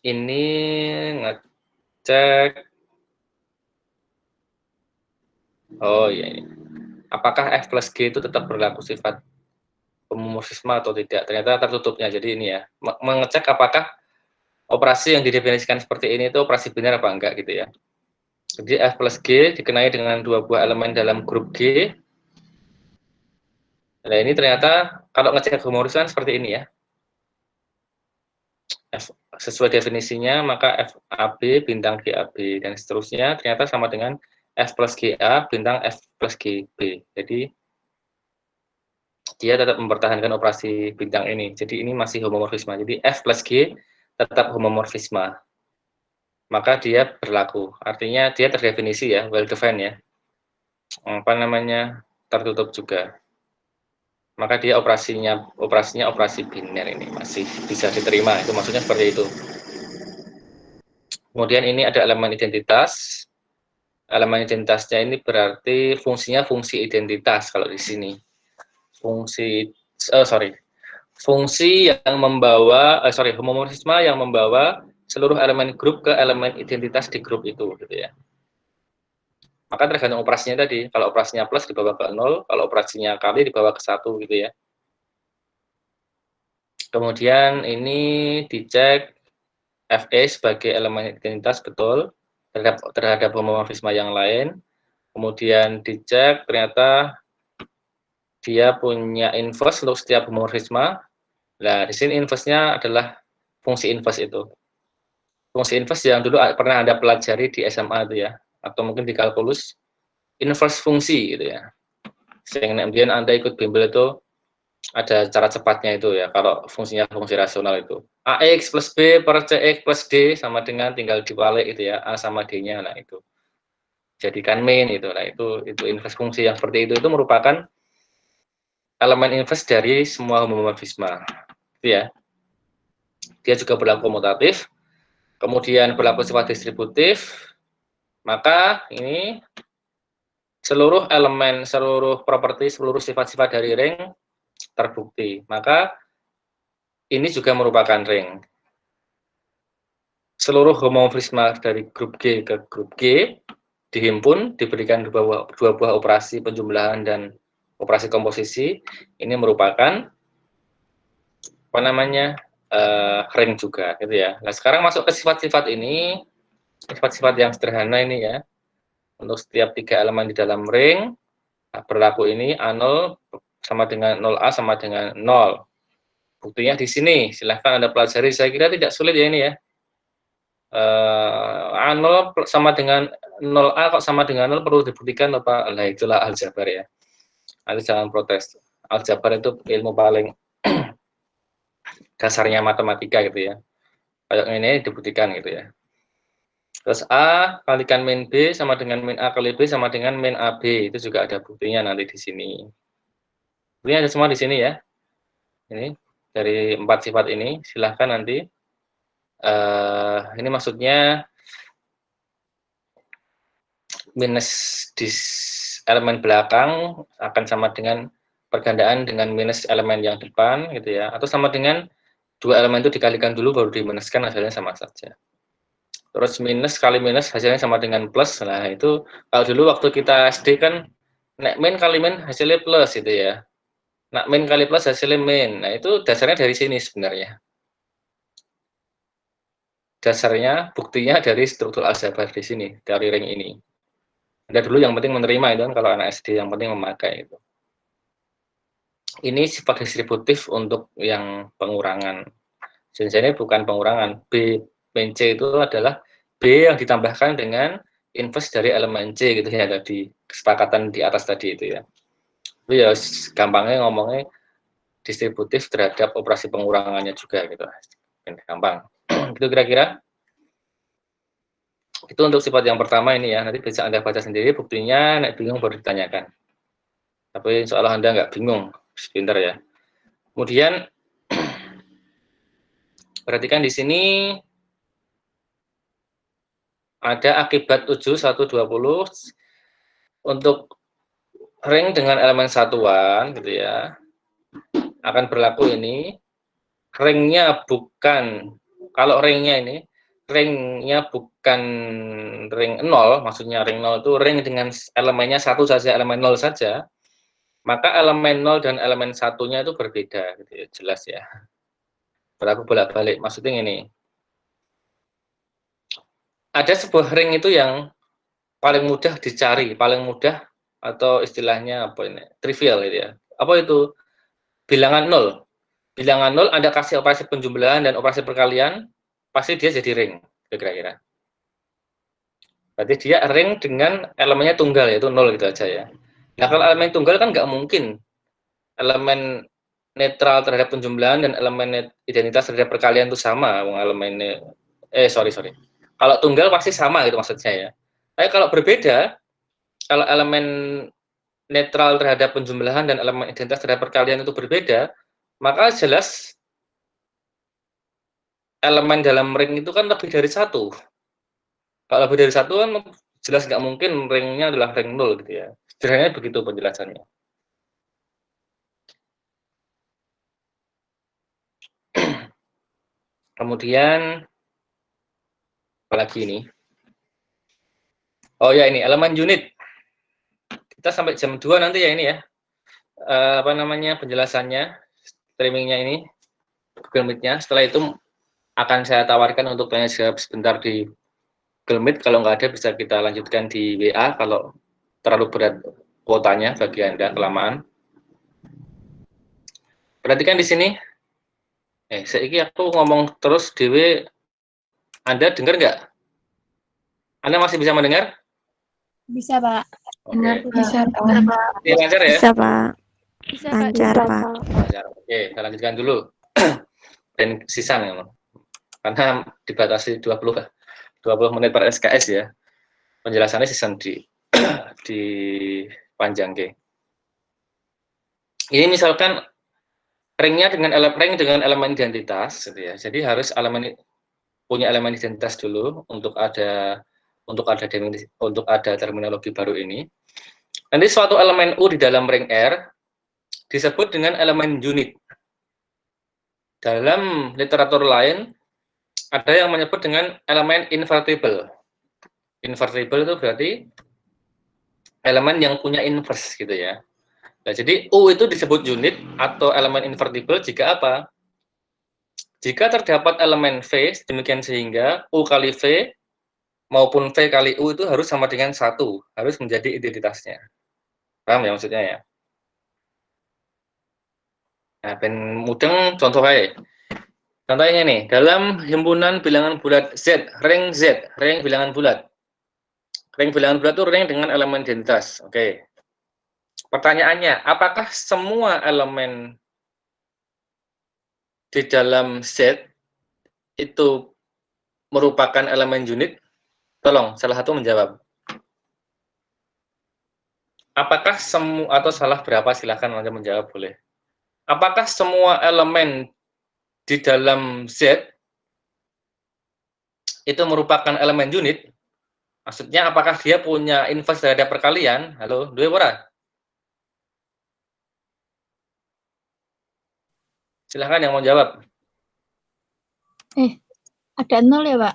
ini ngecek oh iya ini apakah F plus G itu tetap berlaku sifat homomorfisme atau tidak, ternyata tertutupnya. Jadi ini ya mengecek apakah operasi yang didefinisikan seperti ini itu operasi benar apa enggak gitu ya. Jadi F plus G dikenai dengan dua buah elemen dalam grup G. Nah ini ternyata kalau ngecek homomorfisme seperti ini ya. F, sesuai definisinya maka FAB bintang GAB dan seterusnya ternyata sama dengan F plus GA bintang F plus GB. Jadi dia tetap mempertahankan operasi bintang ini. Jadi ini masih homomorfisme. Jadi F plus G tetap homomorfisme. Maka dia berlaku. Artinya dia terdefinisi ya, well defined ya. Apa namanya? Tertutup juga. Maka dia operasinya operasi biner ini masih bisa diterima. Itu maksudnya seperti itu. Kemudian ini ada elemen identitas. Elemen identitasnya ini berarti fungsinya fungsi identitas kalau di sini. Fungsi yang membawa homomorfisme yang membawa seluruh elemen grup ke elemen identitas di grup itu gitu ya. Maka tergantung operasinya tadi. Kalau operasinya plus dibawa ke 0, kalau operasinya kali dibawa ke 1 gitu ya. Kemudian ini dicek FE sebagai elemen identitas betul terhadap homomorfisme yang lain. Kemudian dicek ternyata dia punya inverse untuk setiap homomorfisme. Nah, di sini inverse-nya adalah fungsi inverse itu. Fungsi inverse yang dulu pernah Anda pelajari di SMA itu ya, atau mungkin di kalkulus, inverse fungsi gitu ya. Sehingga kemudian Anda ikut bimbel itu ada cara cepatnya itu ya, kalau fungsinya fungsi rasional itu. AX plus B per CX plus D sama dengan tinggal dibalik itu ya, A sama D-nya, nah itu. Jadikan main itu, nah itu inverse fungsi yang seperti itu merupakan elemen inverse dari semua homomorfisme. Itu ya. Dia juga berlaku komutatif, kemudian berlaku sifat distributif, maka ini seluruh elemen, seluruh properti, seluruh sifat-sifat dari ring terbukti. Maka ini juga merupakan ring. Seluruh homomorfisme dari grup G ke grup G dihimpun, diberikan dua buah operasi penjumlahan dan operasi komposisi. Ini merupakan apa namanya ring juga, gitu ya. Nah sekarang masuk ke sifat-sifat ini, sifat-sifat yang sederhana ini ya. Untuk setiap 3 elemen di dalam ring berlaku ini A0 sama dengan 0A sama dengan 0. Buktinya di sini, silahkan Anda pelajari. Saya kira tidak sulit ya ini ya. A0 sama dengan 0A kok sama dengan 0 perlu dibuktikan apa? Nah itulah aljabar ya. Nanti jangan protes. Aljabar itu ilmu paling dasarnya matematika gitu ya. Kayak ini dibuktikan gitu ya. Terus A kalikan min B sama dengan min A kali B sama dengan min AB. Itu juga ada buktinya nanti di sini. Buktinya ada semua di sini ya. Ini dari 4 sifat ini, silahkan nanti. Ini maksudnya minus di elemen belakang akan sama dengan pergandaan dengan minus elemen yang depan gitu ya, atau sama dengan dua elemen itu dikalikan dulu baru diminuskan, hasilnya sama saja. Terus minus kali minus hasilnya sama dengan plus. Nah itu kalau dulu waktu kita SD kan nek min kali min hasilnya plus itu ya, nak min kali plus hasilnya min. Nah itu dasarnya dari sini sebenarnya, dasarnya buktinya dari struktur aljabar di sini, dari ring ini. Anda dulu yang penting menerima itu kan, kalau anak SD yang penting memakai itu. Ini sifat distributif untuk yang pengurangan. Jenisnya bukan pengurangan. B min C itu adalah B yang ditambahkan dengan inverse dari elemen C gitu ya, tadi kesepakatan di atas tadi itu ya. Itu ya gampangnya ngomongnya distributif terhadap operasi pengurangannya juga gitu. Gampang. Itu kira-kira. Itu untuk sifat yang pertama ini ya. Nanti bisa Anda baca sendiri buktinya, nek bingung baru ditanyakan. Tapi insya Allah Anda nggak bingung, pintar ya. Kemudian perhatikan di sini ada akibat 7, 1, 20 untuk ring dengan elemen satuan gitu ya. Akan berlaku ini, ringnya bukan, kalau ringnya bukan ring 0, maksudnya ring 0 itu ring dengan elemennya satu saja, elemen 0 saja, maka elemen 0 dan elemen satunya itu berbeda gitu ya, jelas ya. Berlaku bolak-balik, maksudnya ini. Ada sebuah ring itu yang paling mudah dicari, paling mudah atau istilahnya apa ini? Trivial gitu ya. Apa itu? Bilangan 0. Bilangan 0 Anda kasih operasi penjumlahan dan operasi perkalian, pasti dia jadi ring, kira-kira. Berarti dia ring dengan elemennya tunggal, yaitu 0 gitu aja ya. Nah, kalau elemen tunggal kan nggak mungkin elemen netral terhadap penjumlahan dan elemen identitas terhadap perkalian itu sama. Elemennya, sorry. Kalau tunggal pasti sama gitu maksudnya ya. Tapi kalau berbeda, kalau elemen netral terhadap penjumlahan dan elemen identitas terhadap perkalian itu berbeda, maka jelas elemen dalam ring itu kan lebih dari satu. Kalau lebih dari satu kan jelas nggak mungkin ringnya adalah ring 0 gitu ya. Sederhananya begitu penjelasannya. Kemudian apalagi ini? Oh ya ini elemen unit. Kita sampai jam 2 nanti ya ini ya. Apa namanya penjelasannya, streamingnya ini, Google Meet-nya. Setelah itu akan saya tawarkan untuk tanya jawab sebentar di Google Meet. Kalau nggak ada bisa kita lanjutkan di WA kalau terlalu berat kuotanya bagi Anda kelamaan. Perhatikan di sini. Seiki aku ngomong terus dewe, Anda dengar nggak? Anda masih bisa mendengar? Bisa, Pak. Oke. Bisa, Pak. Ini lancar ya? Bisa, Pak. Bisa, Lancar, Pak. Lancar. Oke, saya lanjutkan dulu. Dan sisa memang. Karena dibatasi 20 menit per SKS ya. Penjelasannya season di panjang, oke. Ini misalkan ring dengan elemen identitas gitu ya. Jadi harus punya elemen identitas dulu untuk ada terminologi baru ini. Nanti suatu elemen U di dalam ring R disebut dengan elemen unit. Dalam literatur lain ada yang menyebut dengan elemen invertible. Invertible itu berarti elemen yang punya inverse gitu ya. Nah, jadi U itu disebut unit atau elemen invertible jika apa? Jika terdapat elemen V, demikian sehingga U kali V maupun V kali U itu harus sama dengan 1, harus menjadi identitasnya. Paham ya maksudnya ya? Nah, ben mudeng contoh aja. Contohnya nih, dalam himpunan bilangan bulat Z, ring bilangan bulat. Ring bilangan bulat itu ring dengan elemen identitas. Oke. Pertanyaannya, apakah semua elemen di dalam Z itu merupakan elemen unit? Tolong, salah satu menjawab. Apakah semua, atau salah berapa, silahkan Anda menjawab boleh. Apakah semua elemen di dalam Z itu merupakan elemen unit? Maksudnya apakah dia punya inverse terhadap perkalian? Halo, dua ora? Silahkan yang mau jawab. Ada 0 ya, Pak?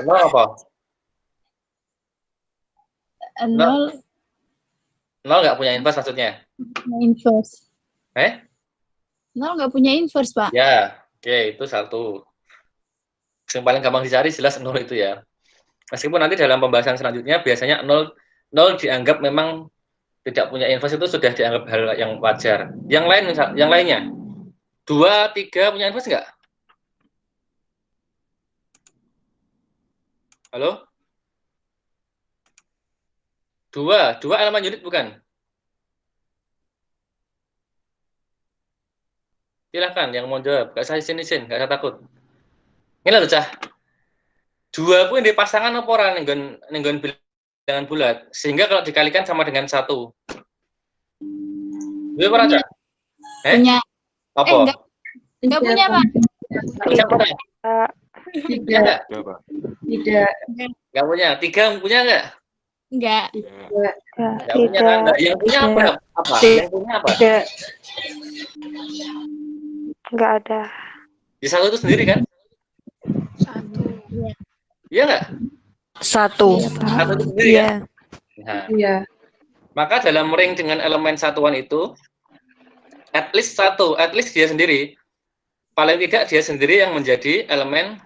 Nol apa? 0 Nol nggak punya inverse maksudnya? inverse. 0 nggak punya inverse, Pak. Ya, oke, itu satu. Yang paling gampang dicari jelas 0 itu ya. Meskipun nanti dalam pembahasan selanjutnya biasanya 0 dianggap memang tidak punya inverse itu sudah dianggap hal yang wajar. Yang lainnya 2, 3 punya inverse nggak? Halo? 2 elemen unit bukan? Silakan yang mau jawab. Gak saya isin, gak saya takut. Ini lah Cah. 2 pun di pasangan apa ora nenggon bilangan bulat. Sehingga kalau dikalikan sama dengan 1. Dua apa Cah? Punya. Apa? Enggak punya, Pak. Punya apa? Punya enggak? Tidak. Enggak punya. 3 punya enggak? Enggak. Enggak punya kan? Yang punya apa? Yang punya apa? Tidak. Enggak ada. Di 1 itu sendiri kan? 1. Iya enggak? 1. 1 itu sendiri Iya. kan? Nah, Iya. maka dalam ring dengan elemen satuan itu at least dia sendiri. Paling tidak dia sendiri yang menjadi elemen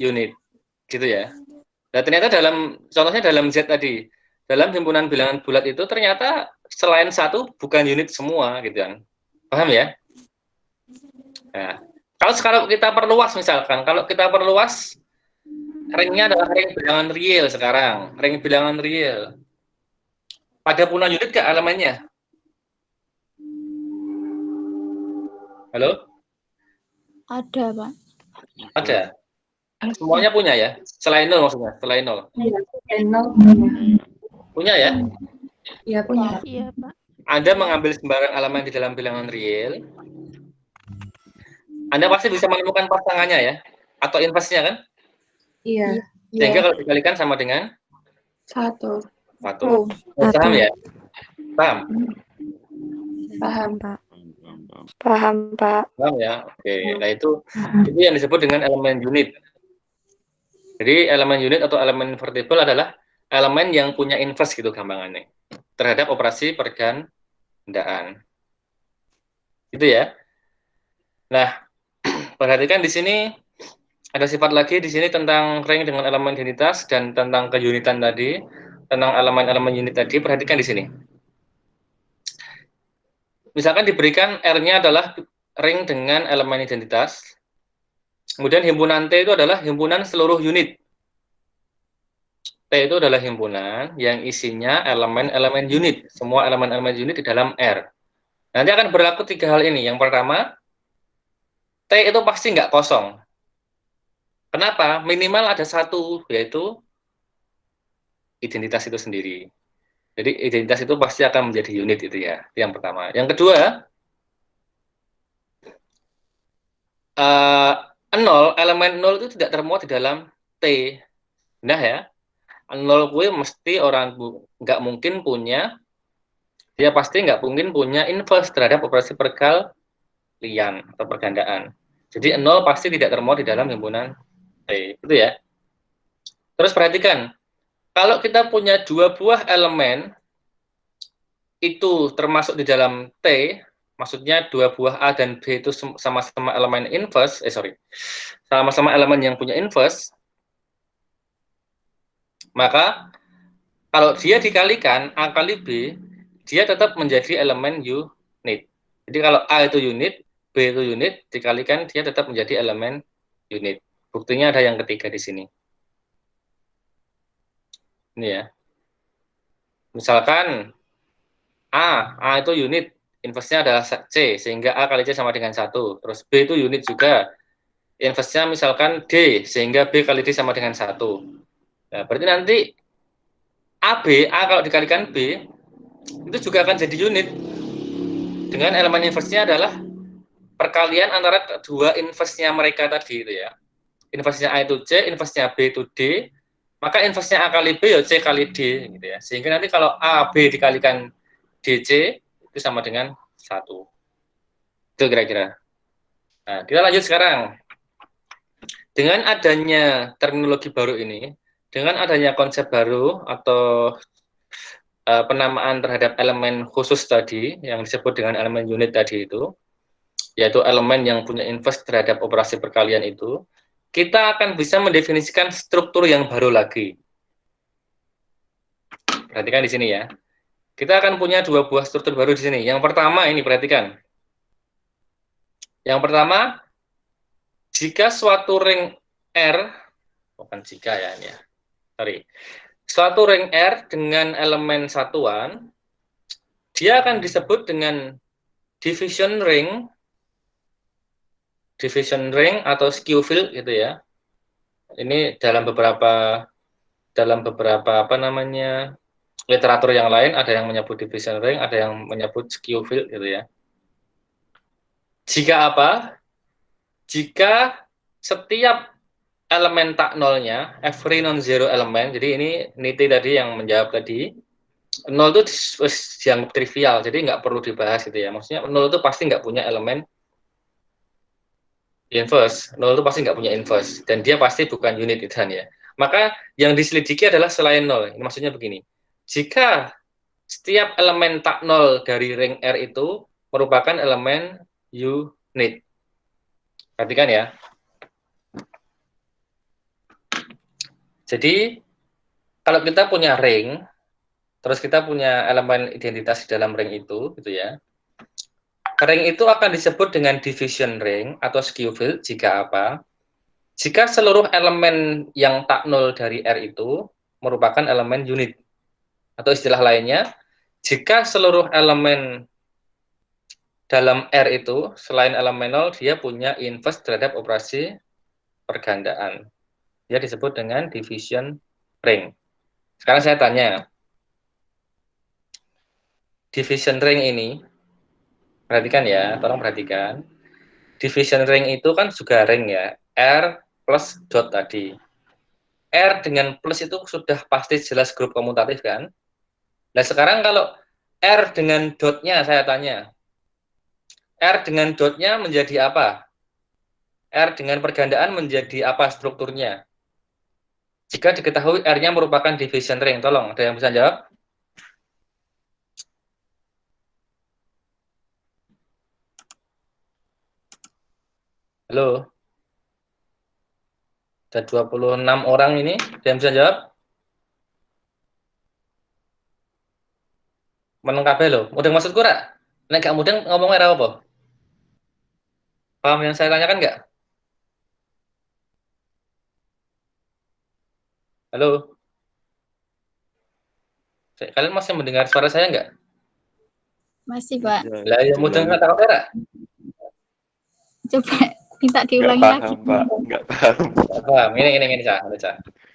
unit. Gitu ya. Nah, ternyata contohnya dalam Z tadi, dalam himpunan bilangan bulat itu ternyata selain 1 bukan unit semua gitu kan. Paham ya? Nah, kalau kita perluas misalkan, ringnya adalah ring bilangan real sekarang, ring bilangan real. Pada punya unit ke elemennya? Halo? Ada, Pak. Ada. Semuanya punya ya? Selain 0 maksudnya, selain 0. Iya, nol. Punya ya? Iya, punya. Iya, Pak. Anda mengambil sembarang elemen di dalam bilangan real, Anda pasti bisa menemukan pasangannya ya? Atau inverse-nya kan? Iya. Sehingga kalau dikalikan sama dengan 1. 1. Paham ya? Paham? Paham. Pak. Paham, Pak. Paham ya? Oke. Nah itu yang disebut dengan elemen unit. Jadi elemen unit atau elemen invertible adalah elemen yang punya inverse gitu gampangannya terhadap operasi pergandaan. Gitu ya. Nah, perhatikan di sini Ada sifat lagi di sini tentang ring dengan elemen identitas dan tentang keunitan tadi, tentang elemen-elemen unit tadi. Perhatikan di sini. Misalkan diberikan R-nya adalah ring dengan elemen identitas, kemudian himpunan T itu adalah himpunan seluruh unit. T itu adalah himpunan yang isinya elemen-elemen unit, semua elemen-elemen unit di dalam R. Nanti akan berlaku 3 hal ini. Yang pertama, T itu pasti nggak kosong. Kenapa? Minimal ada satu, yaitu identitas itu sendiri. Jadi identitas itu pasti akan menjadi unit itu ya, itu yang pertama. Yang kedua, 0, elemen 0 itu tidak termuat di dalam T. Nah ya, 0 gue mesti orang nggak mungkin punya, dia pasti nggak mungkin punya inverse terhadap operasi perkalian atau pergandaan. Jadi 0 pasti tidak termuat di dalam himpunan T, itu ya. Terus perhatikan, kalau kita punya 2 buah elemen, itu termasuk di dalam T, maksudnya 2 buah A dan B itu sama-sama elemen inverse, sama-sama elemen yang punya inverse, maka kalau dia dikalikan A kali B, dia tetap menjadi elemen unit. Jadi kalau A itu unit, B itu unit, dikalikan dia tetap menjadi elemen unit. Buktinya ada yang ketiga di sini. Ini ya. Misalkan A itu unit, inverse-nya adalah C, sehingga A kali C sama dengan 1. Terus B itu unit juga, inverse-nya misalkan D, sehingga B kali D sama dengan 1. Nah, berarti nanti A kalau dikalikan B, itu juga akan jadi unit. Dengan elemen inverse-nya adalah perkalian antara kedua inverse-nya mereka tadi itu ya. Inverse-nya A itu C, inverse-nya B itu D, maka inverse-nya A kali B ya C kali D gitu ya. Sehingga nanti kalau A B dikalikan DC itu sama dengan 1. Itu kira-kira. Nah, kita lanjut sekarang. Dengan adanya terminologi baru ini, dengan adanya konsep baru atau penamaan terhadap elemen khusus tadi yang disebut dengan elemen unit tadi itu, yaitu elemen yang punya inverse terhadap operasi perkalian itu, kita akan bisa mendefinisikan struktur yang baru lagi. Perhatikan di sini ya. Kita akan punya 2 buah struktur baru di sini. Yang pertama ini perhatikan. Yang pertama, jika suatu ring R, bukan jika ya ini ya. Sorry. Suatu ring R dengan elemen satuan, dia akan disebut dengan division ring atau skew field gitu ya. Ini dalam beberapa apa namanya literatur yang lain ada yang menyebut division ring, ada yang menyebut skew field gitu ya. Jika apa? Jika setiap elemen tak nolnya, every non-zero element, jadi ini Niti tadi yang menjawab tadi, nol itu dianggap trivial, jadi nggak perlu dibahas gitu ya. Maksudnya nol itu pasti nggak punya elemen inverse, nol itu pasti nggak punya inverse, dan dia pasti bukan unit itu kan ya. Maka yang diselidiki adalah selain nol. Ini maksudnya begini, jika setiap elemen tak nol dari ring R itu merupakan elemen unit. Perhatikan ya. Jadi kalau kita punya ring, terus kita punya elemen identitas di dalam ring itu, gitu ya. Ring itu akan disebut dengan division ring atau skew field jika apa? Jika seluruh elemen yang tak nol dari R itu merupakan elemen unit. Atau istilah lainnya, jika seluruh elemen dalam R itu selain elemen nol dia punya inverse terhadap operasi pergandaan. Dia disebut dengan division ring. Sekarang saya tanya, division ring ini, perhatikan ya, tolong perhatikan. Division ring itu kan juga ring ya, R plus dot tadi. R dengan plus itu sudah pasti jelas grup komutatif kan? Nah sekarang kalau R dengan dotnya saya tanya, R dengan dotnya menjadi apa? R dengan pergandaan menjadi apa strukturnya? Jika diketahui R-nya merupakan division ring, tolong ada yang bisa jawab? Halo? Ada 26 orang ini. Yang bisa jawab? Meneng kabeh lho. Mudeng maksudku rak? Nek gak mudeng ngomongnya ra apa? Paham yang saya tanyakan nggak? Halo? Kalian masih mendengar suara saya nggak? Masih, Pak. Lah ya mudeng kata kok rak? Coba minta Nggak diulangi paham, lagi. Pak. Nggak paham. Paham. Ini Cak.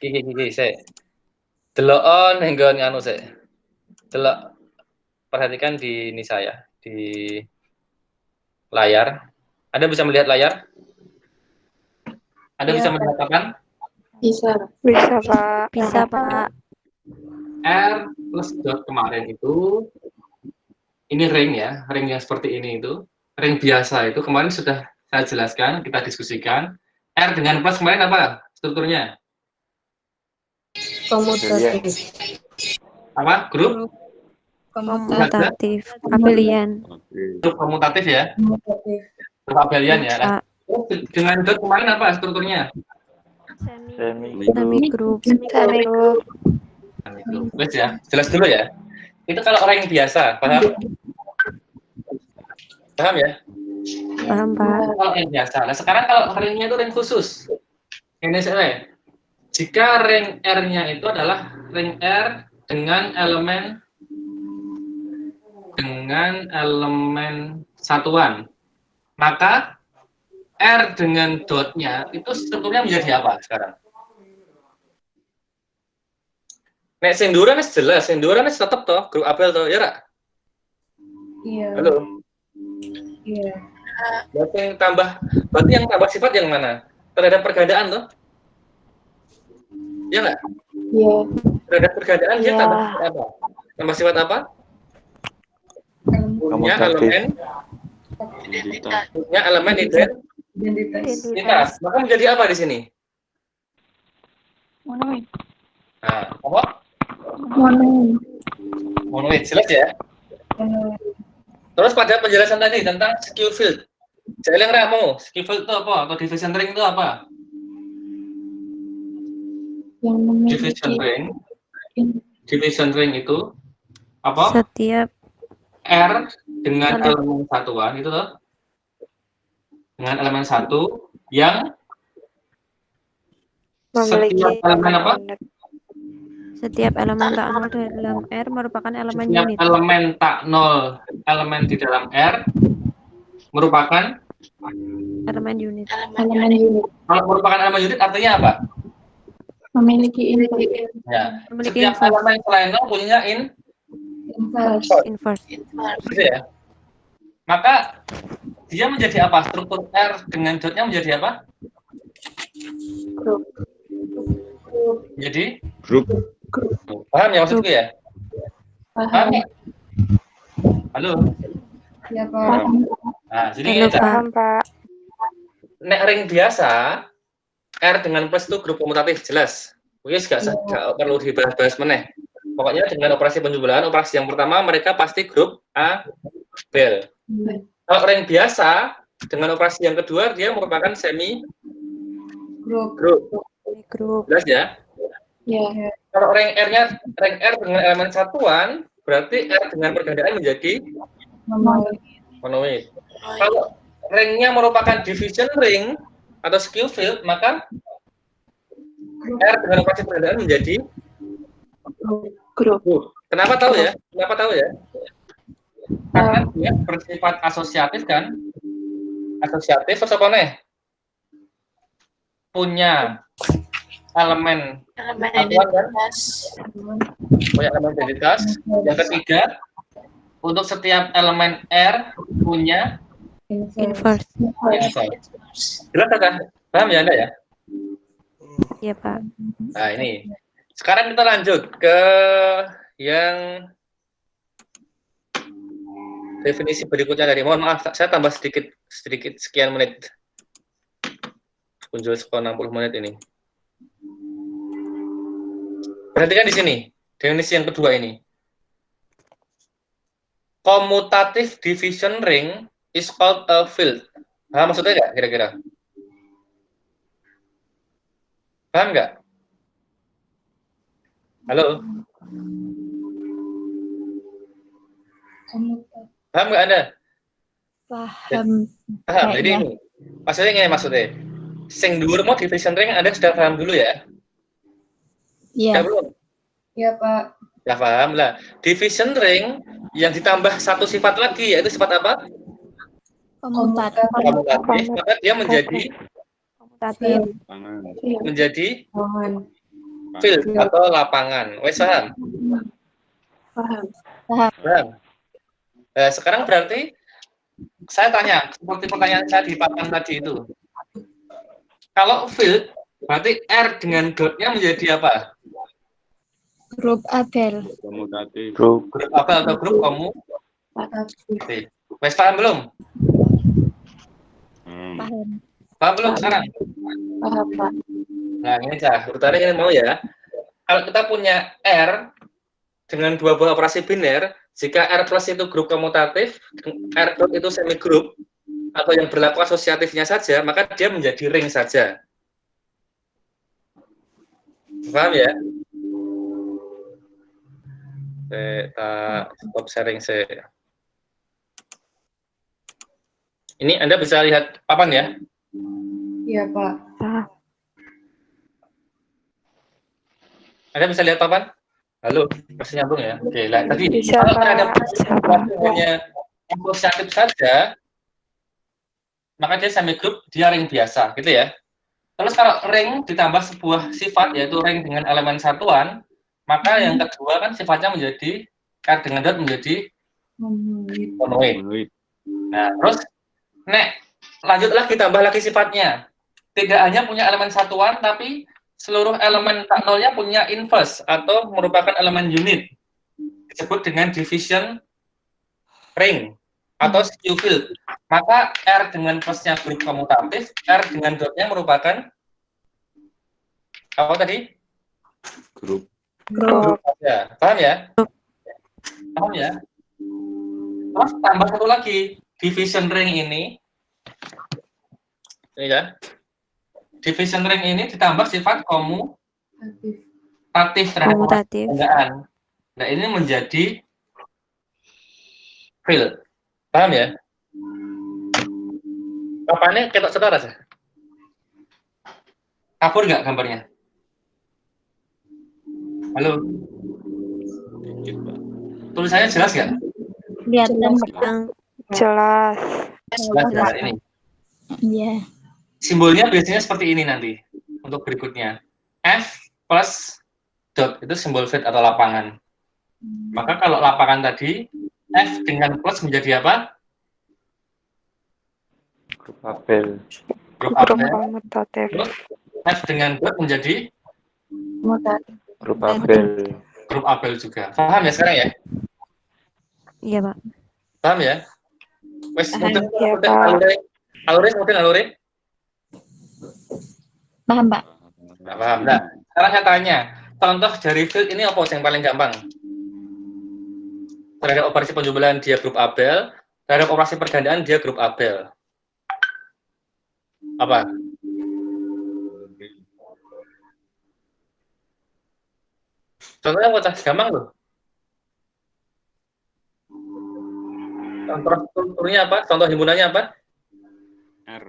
Gigi sik. Delokon nggon anu sik. Delok. Perhatikan di ini saya, di layar. Anda bisa melihat layar? Anda bisa melihat kapan? Bisa. Bisa, Pak. Bisa, Pak. R plus dot kemarin itu, ini ring ya, ring yang seperti ini itu, ring biasa itu kemarin sudah saya jelaskan, kita diskusikan. R dengan plus kemarin apa strukturnya? Komutatif. Apa? Grup? Komutatif. Abelian. Grup komutatif ya? Komutatif. Grup abelian ya? Nah, Pak. dengan dot kemarin apa strukturnya? Semi grup. Wes ya, jelas dulu ya. Itu kalau orang yang biasa, paham? Paham ya? Paham, Pak. Kalau yang biasa. Nah, sekarang kalau ringnya itu ring khusus. Ini saya. Jika ring R-nya itu adalah ring R dengan elemen satuan, maka R dengan dotnya itu strukturnya menjadi apa sekarang? Nek sendura nih jelas, sendura nih tetap toh grup abel toh, ya Rak? Iya. Halo. Iya. Berarti yang tambah sifat yang mana? Terhadap pergandaan toh? Ya nggak? Iya. Terhadap pergandaan dia Iya. tambah sifat apa? Tambah sifat apa? Punya elemen identitas. Maka menjadi apa di sini? Monoid. Nah, apa? Monoid. Monoid, jelas ya? Terus pada penjelasan tadi tentang skew field. Jalan ramu, skew field itu apa? Atau division ring itu apa? Yang memiliki Division ring itu apa? Setiap R dengan Ada. elemen satuan itu loh. Dengan elemen satu yang memiliki setiap elemen apa? Setiap elemen tak nol dalam R merupakan elemen Setiap unit. elemen tak nol elemen di dalam R merupakan Elemen unit. elemen unit. kalau merupakan elemen unit artinya apa? Memiliki input. Ya. Memiliki Setiap inverse. elemen selain nol punya Inverse. gitu ya. Maka dia menjadi apa? Struktur R dengan dotnya menjadi apa? Grup. Jadi Grup. paham ya maksudku ya? Paham Paham. ya? Halo. Ya, paham. Nah, jadi Halo, ini Cak. paham, Pak. Nek ring biasa R dengan plus itu grup komutatif jelas. Wis gak perlu dibahas-bahas meneh. Pokoknya dengan operasi penjumlahan, operasi yang pertama mereka pasti grup abel. Kalau ring biasa dengan operasi yang kedua dia merupakan semi Grup. Grup. Jelas ya? Ya. Kalau ring R dengan elemen satuan berarti R dengan pergandaan menjadi monoid. Kalau ringnya merupakan division ring atau skew field, maka R dengan operasi pergandaan menjadi Grup. Kenapa tahu ya? Karena dia bersifat asosiatif kan? Asosiatif terus apa nih? Punya elemen satuan kan? Punya elemen identitas. Yang ketiga, untuk setiap elemen R punya Inverse. inverse. Jelas kan? Paham ya Anda ya? Iya, Pak. Nah ini. Sekarang kita lanjut ke yang definisi berikutnya dari. Mohon maaf, saya tambah sedikit sekian menit. Kunjul skor 60 menit ini. Perhatikan di sini, definisi yang kedua ini. Commutative division ring is called a field. Nah, maksudnya nggak kira-kira? Paham nggak? Halo, Komutatif. paham nggak Anda? Paham. Paham. Jadi Kayaknya. ini maksudnya ini maksudnya. Sing dhuwur mau division ring Anda sudah paham dulu ya? Iya. Sudah belum? Ya, Pak. Ya paham lah. Division ring yang ditambah satu sifat lagi yaitu sifat apa? Komutatif. Komutatif. Maka dia menjadi Komutatif. Iya. menjadi Ruangan. field atau lapangan. Wes paham? Paham. Paham. Nah, sekarang berarti saya tanya seperti pertanyaan saya di papan tadi itu. Kalau field berarti R dengan dotnya menjadi apa? Grup Abel. Komutatif. Grup apa atau grup kamu? Komutatif. Wes paham belum? Paham. Paham belum sekarang? Paham, Pak. Nah, ini cah, urutannya ini mau ya. Kalau kita punya R dengan dua buah operasi biner, jika R plus itu grup komutatif, R dot itu semi grup, atau yang berlaku asosiatifnya saja, maka dia menjadi ring saja. Paham ya? Kita stop sharing saya. Ini Anda bisa lihat papan ya? Iya, Pak. Anda bisa lihat papan? Halo, masih nyambung ya? Oke, lah tadi Bisa, kalau Pak. ada hanya asosiatif saja, maka dia semi grup, dia ring biasa, gitu ya. Terus kalau ring ditambah sebuah sifat, yaitu ring dengan elemen satuan, maka yang kedua kan sifatnya menjadi R dengan dot menjadi monoid. Nah, terus lanjut lagi, tambah lagi sifatnya. Tidak hanya punya elemen satuan, tapi seluruh elemen tak nolnya punya inverse atau merupakan elemen unit. Disebut dengan division ring atau skew field. Maka R dengan plusnya grup komutatif, R dengan dotnya merupakan apa tadi? Grup. Grup. Ya, paham ya? Paham ya? Terus tambah satu lagi, division ring ini ya. Division ring ini ditambah sifat komutatif terhadap Komutatif. pertandaan. Nah, ini menjadi field. Paham ya? Papannya ketok setara sih. Kabur nggak gambarnya? Halo? Tulisannya jelas nggak? Kelihatan. Yang Jelas. Jelas ya, ini. Iya. Simbolnya biasanya seperti ini nanti untuk berikutnya. F plus dot itu simbol field atau lapangan. Maka kalau lapangan tadi F dengan plus menjadi apa? Grup Abel. Grup Grup Abel. komutatif. Terus F dengan dot menjadi Komutatif. Grup Abel. grup Abel juga. Paham ya sekarang ya? iya, Pak. Paham ya? Wes, Iya, Pak. alure. Paham, Pak. Nggak paham. Nah, sekarang saya tanya, contoh dari field ini apa yang paling gampang? Terhadap operasi penjumlahan dia grup Abel, terhadap operasi pergandaan dia grup Abel. Apa? Contohnya apa? Gampang loh. Contoh strukturnya apa? Contoh himpunannya apa? R.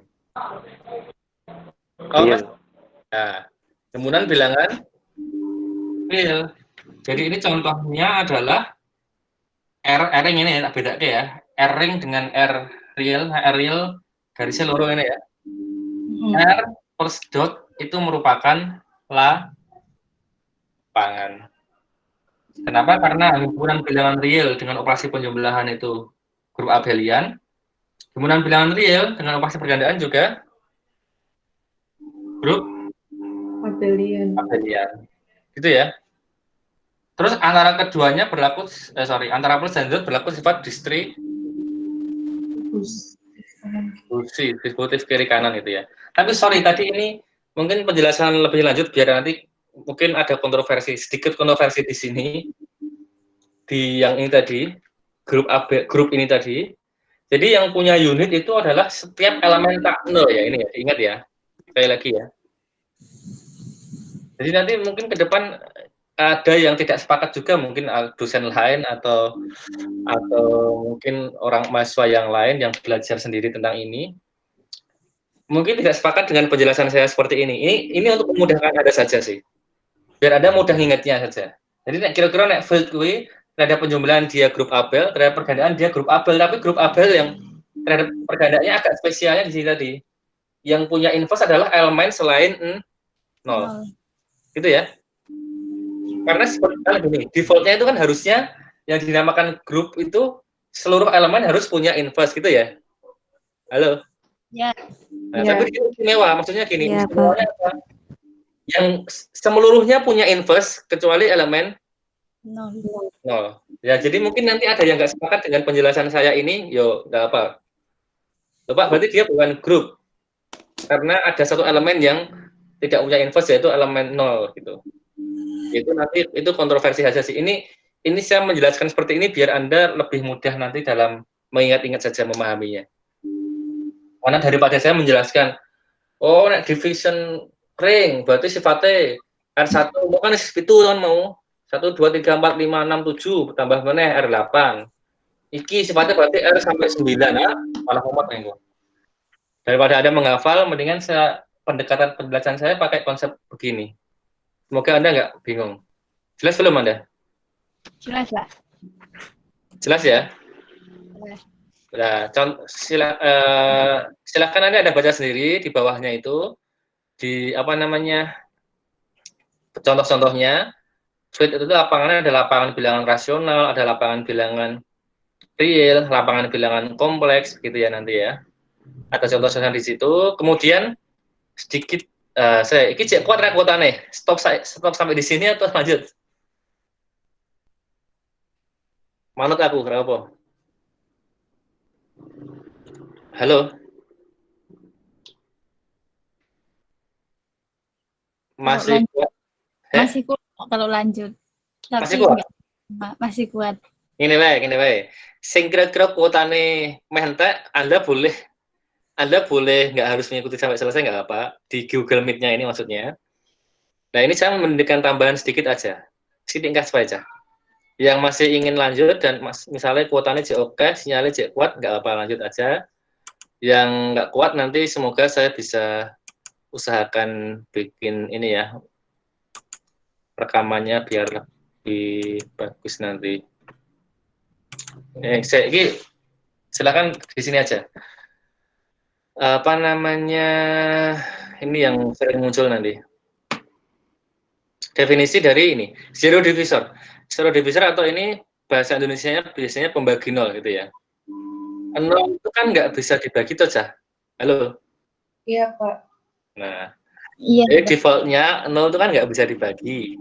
Oh, Real. nah, himpunan bilangan real. Jadi ini contohnya adalah R ring ini tak beda ya. R ring dengan R real garisnya lurus ini ya. R plus dot itu merupakan lapangan. Kenapa? Karena himpunan bilangan real dengan operasi penjumlahan itu grup abelian. Himpunan bilangan real dengan operasi pergandaan juga grup Abelian. gitu ya. Terus antara keduanya berlaku antara plus dan dot berlaku sifat distributif kiri kanan itu ya. Tapi sorry tadi ini mungkin penjelasan lebih lanjut biar nanti mungkin ada sedikit kontroversi di sini di yang ini tadi grup ini tadi. Jadi yang punya unit itu adalah setiap elemen tak nol ya, ini ya, diingat ya. Sekali lagi ya. Jadi nanti mungkin ke depan ada yang tidak sepakat juga, mungkin dosen lain atau mungkin orang mahasiswa yang lain yang belajar sendiri tentang ini, mungkin tidak sepakat dengan penjelasan saya seperti ini. Ini untuk memudahkan Anda saja sih, biar Anda mudah ingatnya saja. Jadi kira-kira nek field kuwi terhadap penjumlahan dia grup Abel, terhadap pergandaan dia grup Abel, tapi grup Abel yang terhadap pergandaannya agak spesialnya di sini tadi. Yang punya inverse adalah elemen selain 0. Gitu ya. Karena sebenarnya gini, defaultnya itu kan harusnya yang dinamakan grup itu seluruh elemen harus punya inverse gitu ya. Halo? Ya. Nah, Ya. tapi dia istimewa, maksudnya gini, Iya, istimewanya apa? Yang semeluruhnya punya inverse kecuali elemen 0. 0. Ya, jadi mungkin nanti ada yang nggak sepakat dengan penjelasan saya ini, yo nggak apa. Bapak, berarti dia bukan grup. Karena ada satu elemen yang tidak punya inverse, yaitu elemen 0 gitu. Itu nanti itu kontroversi saja sih. Ini saya menjelaskan seperti ini biar Anda lebih mudah nanti dalam mengingat-ingat saja memahaminya. Karena daripada saya menjelaskan, oh nek division ring berarti sifatnya R1 kan itu kan mau 1 2 3 4 5 6 7 tambah meneh R8. Iki sifatnya berarti R sampai 9 malah umat nih. Daripada Anda menghafal, mendingan saya pendekatan penjelasan saya pakai konsep begini. Semoga Anda nggak bingung. Jelas belum Anda? Jelas, Pak. Jelas ya? Jelas. Nah, silakan Anda baca sendiri di bawahnya itu, di apa namanya, contoh-contohnya. Fluid itu lapangannya ada lapangan bilangan rasional, ada lapangan bilangan real, lapangan bilangan kompleks, gitu ya nanti ya. Ada contoh-contoh di situ. Kemudian sedikit, saya ini cek kuat kuota nih. Stop sampai di sini atau lanjut? Manut aku, kenapa? Halo? Masih kuat? Masih kuat kalau lanjut. Tapi Masih kuat? Masih kuat. Ini wae. Sing kira-kira kuotane mentek, Anda boleh nggak harus mengikuti sampai selesai, nggak apa di Google Meet-nya ini maksudnya. Nah ini saya memberikan tambahan sedikit aja, sedikit aja. Yang masih ingin lanjut dan misalnya kuotanya cek oke, sinyalnya cek kuat, nggak apa lanjut aja. Yang nggak kuat nanti semoga saya bisa usahakan bikin ini ya, rekamannya biar lebih bagus nanti. Silakan di sini aja. Apa namanya, ini yang sering muncul nanti. Definisi dari ini, zero divisor. Zero divisor atau ini bahasa Indonesianya biasanya pembagi nol gitu ya. Nol itu kan nggak bisa dibagi tuh, Cah. Halo? Iya, Pak. Nah, Iya. jadi defaultnya nol itu kan nggak bisa dibagi.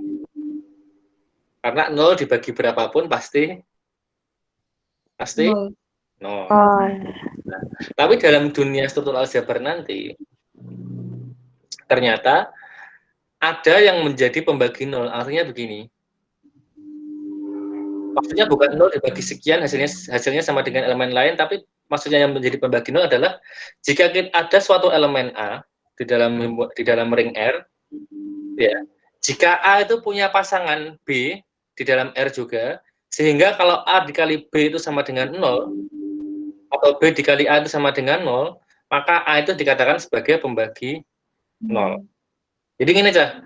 Karena nol dibagi berapapun pasti Nol. nol. Oh, Nah, tapi dalam dunia struktural aljabar nanti, ternyata ada yang menjadi pembagi nol. Artinya begini, maksudnya bukan nol dibagi sekian hasilnya sama dengan elemen lain, tapi maksudnya yang menjadi pembagi nol adalah jika ada suatu elemen A di dalam ring R, ya, jika A itu punya pasangan B di dalam R juga, sehingga kalau A dikali B itu sama dengan 0, atau B dikali A itu sama dengan 0, maka A itu dikatakan sebagai pembagi 0. Jadi gini, Cah.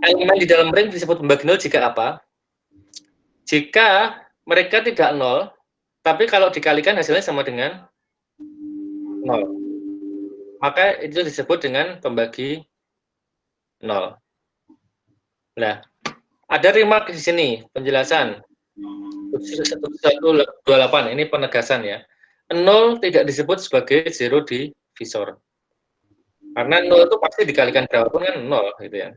Elemen di dalam ring disebut pembagi 0 jika apa? Jika mereka tidak 0, tapi kalau dikalikan hasilnya sama dengan 0. Maka itu disebut dengan pembagi 0. Nah, ada remark di sini, penjelasan. 128, ini penegasan ya. 0 tidak disebut sebagai zero divisor. Karena 0 itu pasti dikalikan berapapun kan 0 gitu ya.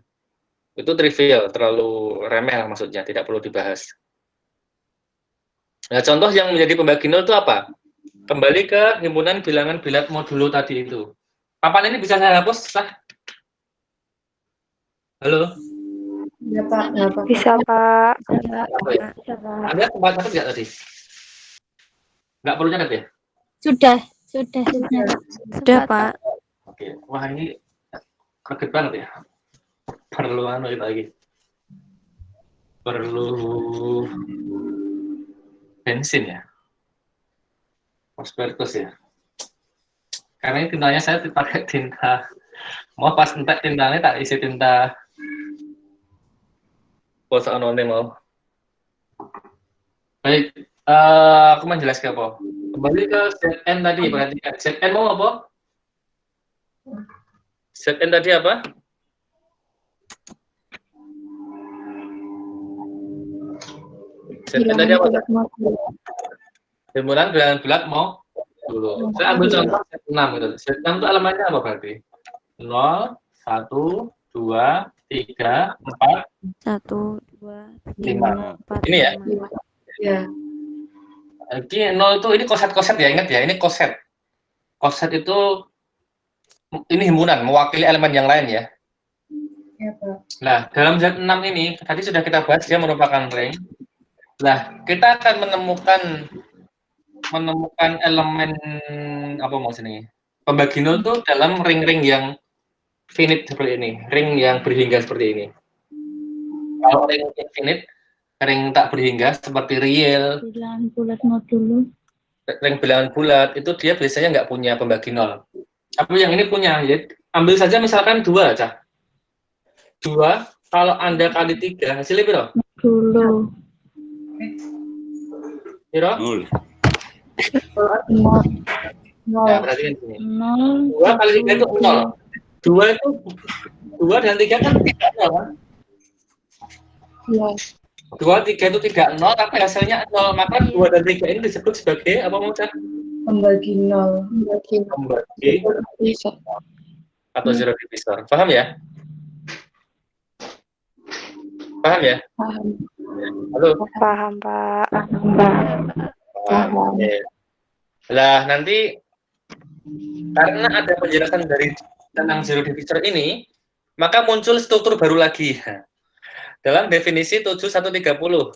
Itu trivial, terlalu remeh lah maksudnya, tidak perlu dibahas. Nah, contoh yang menjadi pembagi 0 itu apa? Kembali ke himpunan bilangan bilat modulo tadi itu. Papan ini bisa saya hapus, Sah? Halo? Iya, Pak. Nggak apa-apa. bisa Pak. Apa ya? Anda tempat apa nggak tadi? Nggak perlu nyatet ya? Sudah. Sudah, Pak. Oke. Wah, ini kaget banget ya. perlu anu itu lagi. Perlu bensin ya. Fosforikus ya. Karena ini tintanya saya pakai tinta. Mau pas entek tintanya tak isi tinta. Pulsa anonim mau. Baik, aku menjelaskan apa? Kembali ke ZN tadi, berarti ZN mau apa? ZN tadi apa? ZN tadi apa? Himpunan bilangan bulat mau dulu. Saya ambil contoh Z6 gitu. Z6 itu elemennya apa berarti? 0, 1, 2, 3, 4, 1, 2, 5. 3, 4, Ini ya? 5. Ya. Jadi 0 itu ini koset-koset ya, ingat ya, ini koset. Koset itu ini himpunan, mewakili elemen yang lain ya. Ya, Pak. Nah, dalam Z6 ini, tadi sudah kita bahas, dia merupakan ring. Nah, kita akan menemukan elemen, apa maksudnya? Pembagi nol itu dalam ring-ring yang finite seperti ini, ring yang berhingga seperti ini. Kalau ring infinite, ring tak berhingga seperti real, Bilangan bulat modulo. ring bilangan bulat, itu dia biasanya nggak punya pembagi nol. Tapi yang ini punya, ya. Ambil saja misalkan 2, Cah. 2, kalau Anda kali 3, hasilnya berapa? Modulo. Berapa? 0. Nah, berarti kan sini. 0. 2 kali 3 itu 0. 2 itu 2 dan 3 kan tidak 0 kan? Ya. 2, 3 itu tidak 0, tapi hasilnya 0. Maka 2 dan 3 ini disebut sebagai apa mau Cah? Pembagi nol. Pembagi Bisa. atau zero divisor. Paham ya? Paham ya? Paham. Halo? Paham, Pak. Paham. Oke. Lah, nanti karena ada penjelasan dari tentang zero divisor ini, maka muncul struktur baru lagi. Dalam definisi 7130.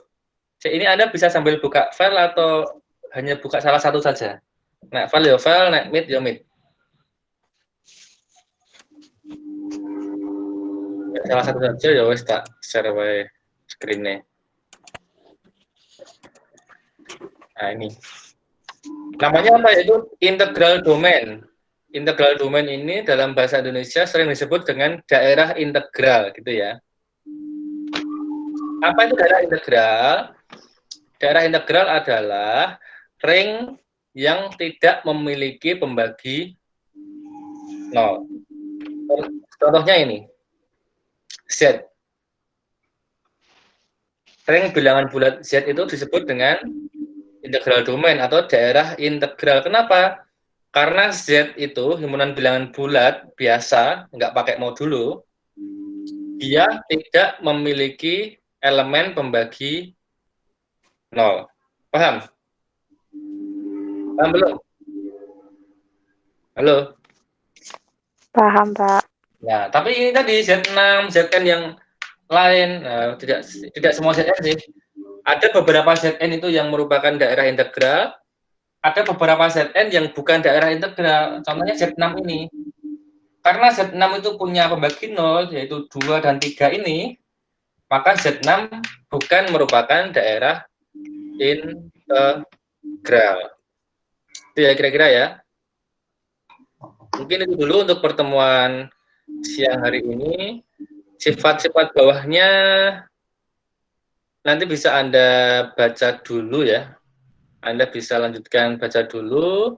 Ini Anda bisa sambil buka file atau hanya buka salah satu saja. Nah, file ya file, nah, mid ya mid. Salah satu saja ya wes tak share wae screen-nya. Nah, ini. Namanya apa yaitu integral domain. Integral domain ini dalam bahasa Indonesia sering disebut dengan daerah integral gitu ya. Apa itu daerah integral? Daerah integral adalah ring yang tidak memiliki pembagi nol. Contohnya ini, Z. Ring bilangan bulat Z itu disebut dengan integral domain atau daerah integral. Kenapa? Karena Z itu himpunan bilangan bulat biasa, nggak pakai modulo, dia tidak memiliki elemen pembagi nol. Paham? Paham belum? Halo? Paham, Pak. Nah, tapi ini tadi Z6, ZN yang lain, nah, tidak semua ZN sih. Ada beberapa ZN itu yang merupakan daerah integral, ada beberapa ZN yang bukan daerah integral. Contohnya Z6 ini. Karena Z6 itu punya pembagi nol, yaitu 2 dan 3 ini, maka Z6 bukan merupakan daerah integral. Itu ya kira-kira ya. Mungkin itu dulu untuk pertemuan siang hari ini. Sifat-sifat bawahnya nanti bisa Anda baca dulu ya. Anda bisa lanjutkan baca dulu.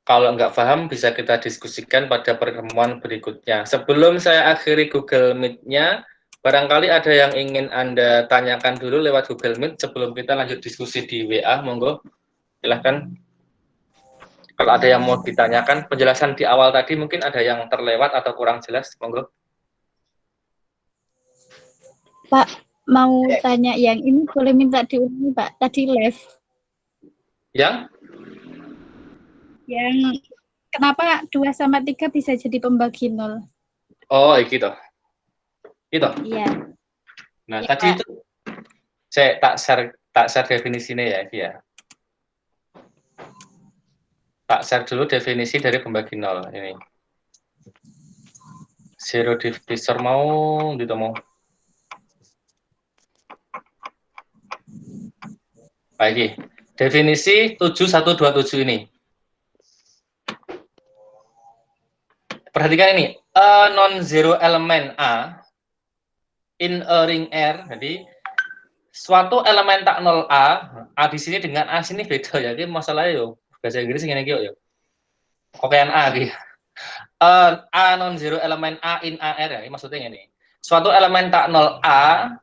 Kalau nggak paham bisa kita diskusikan pada pertemuan berikutnya. Sebelum saya akhiri Google Meet-nya, barangkali ada yang ingin Anda tanyakan dulu lewat Google Meet sebelum kita lanjut diskusi di WA, monggo. Silahkan. Kalau ada yang mau ditanyakan, penjelasan di awal tadi mungkin ada yang terlewat atau kurang jelas, monggo. Pak, mau tanya yang ini boleh minta diulangi, Pak. Tadi live. Yang kenapa 2 sama 3 bisa jadi pembagi nol? Oh, gitu. Gitu. Iya. Nah, Ya, tadi itu saya tak share definisinya ya, ya. Tak share dulu definisi dari pembagi nol ini. Z Zero divisor mau gitu mau. Baik, definisi 7127 ini. Perhatikan ini, a non-zero element A in a ring R. Jadi suatu elemen tak nol A di sini dengan A sini beda ya. Ini masalahnya yo bahasa Inggris ngene iki yo. Kokean A iki. A non-zero element A in AR ya, ini maksudnya ini. Suatu elemen tak nol A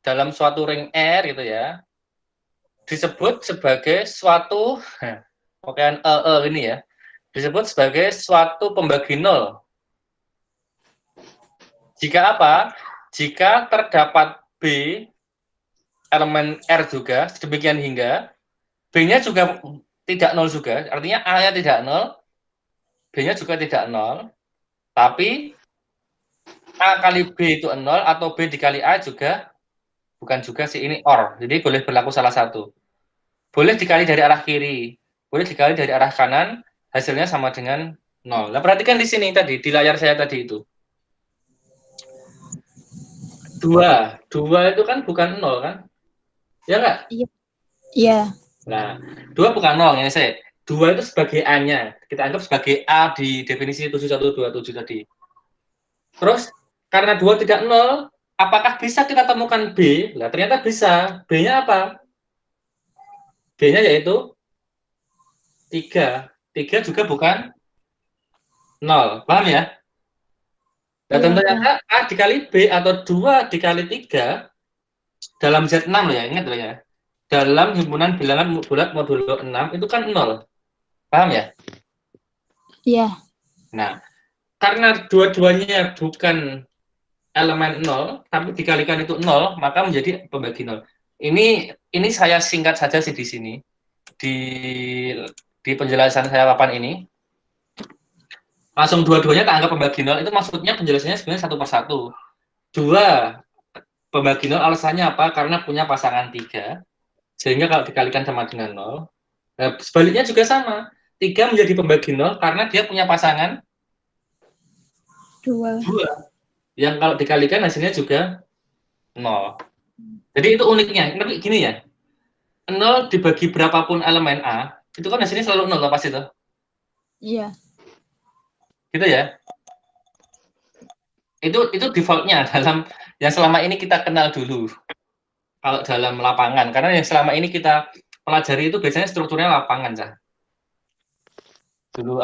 dalam suatu ring R gitu ya, disebut sebagai suatu kokean ini ya, disebut sebagai suatu pembagi nol. Jika apa? Jika terdapat B elemen R juga, sedemikian hingga B-nya juga tidak nol juga, artinya A-nya tidak nol, B-nya juga tidak nol, tapi A kali B itu 0 atau B dikali A juga bukan juga sih, ini OR. Jadi boleh berlaku salah satu. Boleh dikali dari arah kiri, boleh dikali dari arah kanan, hasilnya sama dengan 0. Nah, perhatikan di sini tadi, di layar saya tadi itu. 2 itu kan bukan 0 kan? Ya enggak? Iya. Nah, 2 bukan 0, ini saya. 2 itu sebagai A-nya. Kita anggap sebagai A di definisi 7127 tadi. Terus, karena 2 tidak 0, apakah bisa kita temukan B? Nah, ternyata bisa. B-nya apa? B-nya yaitu 3. 3 juga bukan 0. Paham ya? Nah, Iya, ternyata A dikali B atau 2 dikali 3 dalam Z6 loh ya, ingat loh ya. Dalam himpunan bilangan bulat modulo 6 itu kan 0. Paham ya? Iya. Nah, karena dua-duanya bukan elemen 0, tapi dikalikan itu 0, maka menjadi pembagi 0. Ini saya singkat saja sih di sini. Di penjelasan saya papan ini. Langsung dua-duanya tak anggap pembagi 0, itu maksudnya penjelasannya sebenarnya satu persatu. 2 pembagi 0 alasannya apa? Karena punya pasangan 3, sehingga kalau dikalikan sama dengan 0. Nah, sebaliknya juga sama. 3 menjadi pembagi 0 karena dia punya pasangan 2. 2. Yang kalau dikalikan hasilnya juga 0. Jadi itu uniknya. Tapi gini ya, 0 dibagi berapapun elemen A, itu kan hasilnya selalu 0 pasti itu. Iya. Gitu ya. Itu defaultnya dalam yang selama ini kita kenal dulu. Kalau dalam lapangan, karena yang selama ini kita pelajari itu biasanya strukturnya lapangan, Cah. Dulu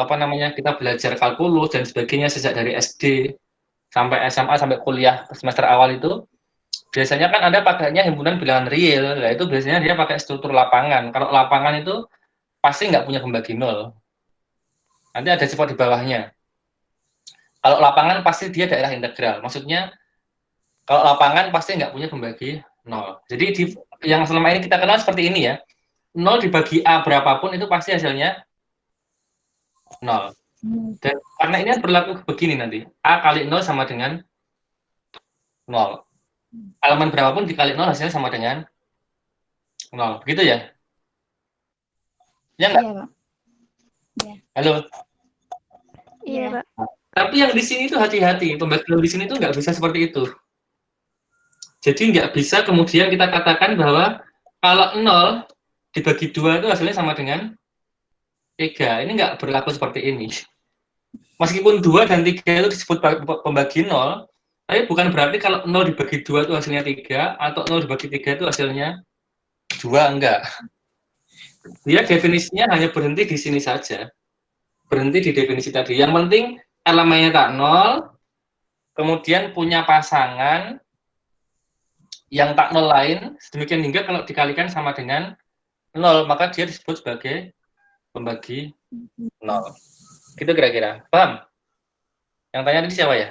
kita belajar kalkulus dan sebagainya sejak dari SD sampai SMA sampai kuliah semester awal itu biasanya kan ada pakainya himpunan bilangan real. Nah, itu biasanya dia pakai struktur lapangan. Kalau lapangan itu pasti nggak punya pembagi 0. Nanti ada sifat di bawahnya. Kalau lapangan pasti dia daerah integral. Maksudnya kalau lapangan pasti nggak punya pembagi 0. Jadi yang selama ini kita kenal seperti ini ya. 0 dibagi A berapapun itu pasti hasilnya 0. Dan karena ini berlaku begini nanti. A kali 0 sama dengan 0. Elemen berapapun dikali 0 hasilnya sama dengan 0. Begitu ya? Ya nggak? Iya, Pak. Halo? Iya, Pak. Tapi yang di sini itu hati-hati. Pembagian di sini itu nggak bisa seperti itu. Jadi nggak bisa kemudian kita katakan bahwa kalau 0 dibagi 2 itu hasilnya sama dengan 3. Ini nggak berlaku seperti ini. Meskipun 2 dan 3 itu disebut pembagi 0, tapi bukan berarti kalau 0 dibagi 2 itu hasilnya 3, atau 0 dibagi 3 itu hasilnya 2, enggak. Dia definisinya hanya berhenti di sini saja. Berhenti di definisi tadi. Yang penting elemennya tak 0, kemudian punya pasangan yang tak 0 lain, sedemikian hingga kalau dikalikan sama dengan 0, maka dia disebut sebagai pembagi 0. Gitu kira-kira. Paham? Yang tanya tadi siapa ya?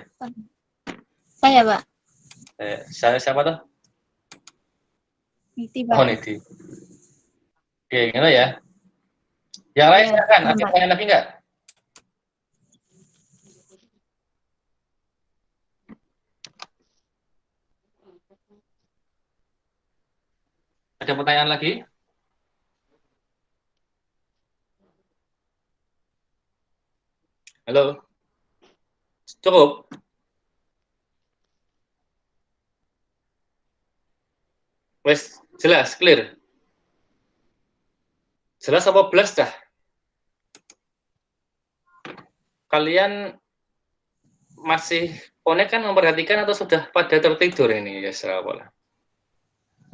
Saya, Pak. Saya siapa tuh? Niti, Oh, Pak. Niti. Oke, gitu ya. Yang lain silakan. Ada pertanyaan lagi nggak? Ada pertanyaan lagi? Halo? Cukup? Wes, jelas, clear. Jelas apa belas dah? Kalian masih connect kan memperhatikan atau sudah pada tertidur ini ya Pak?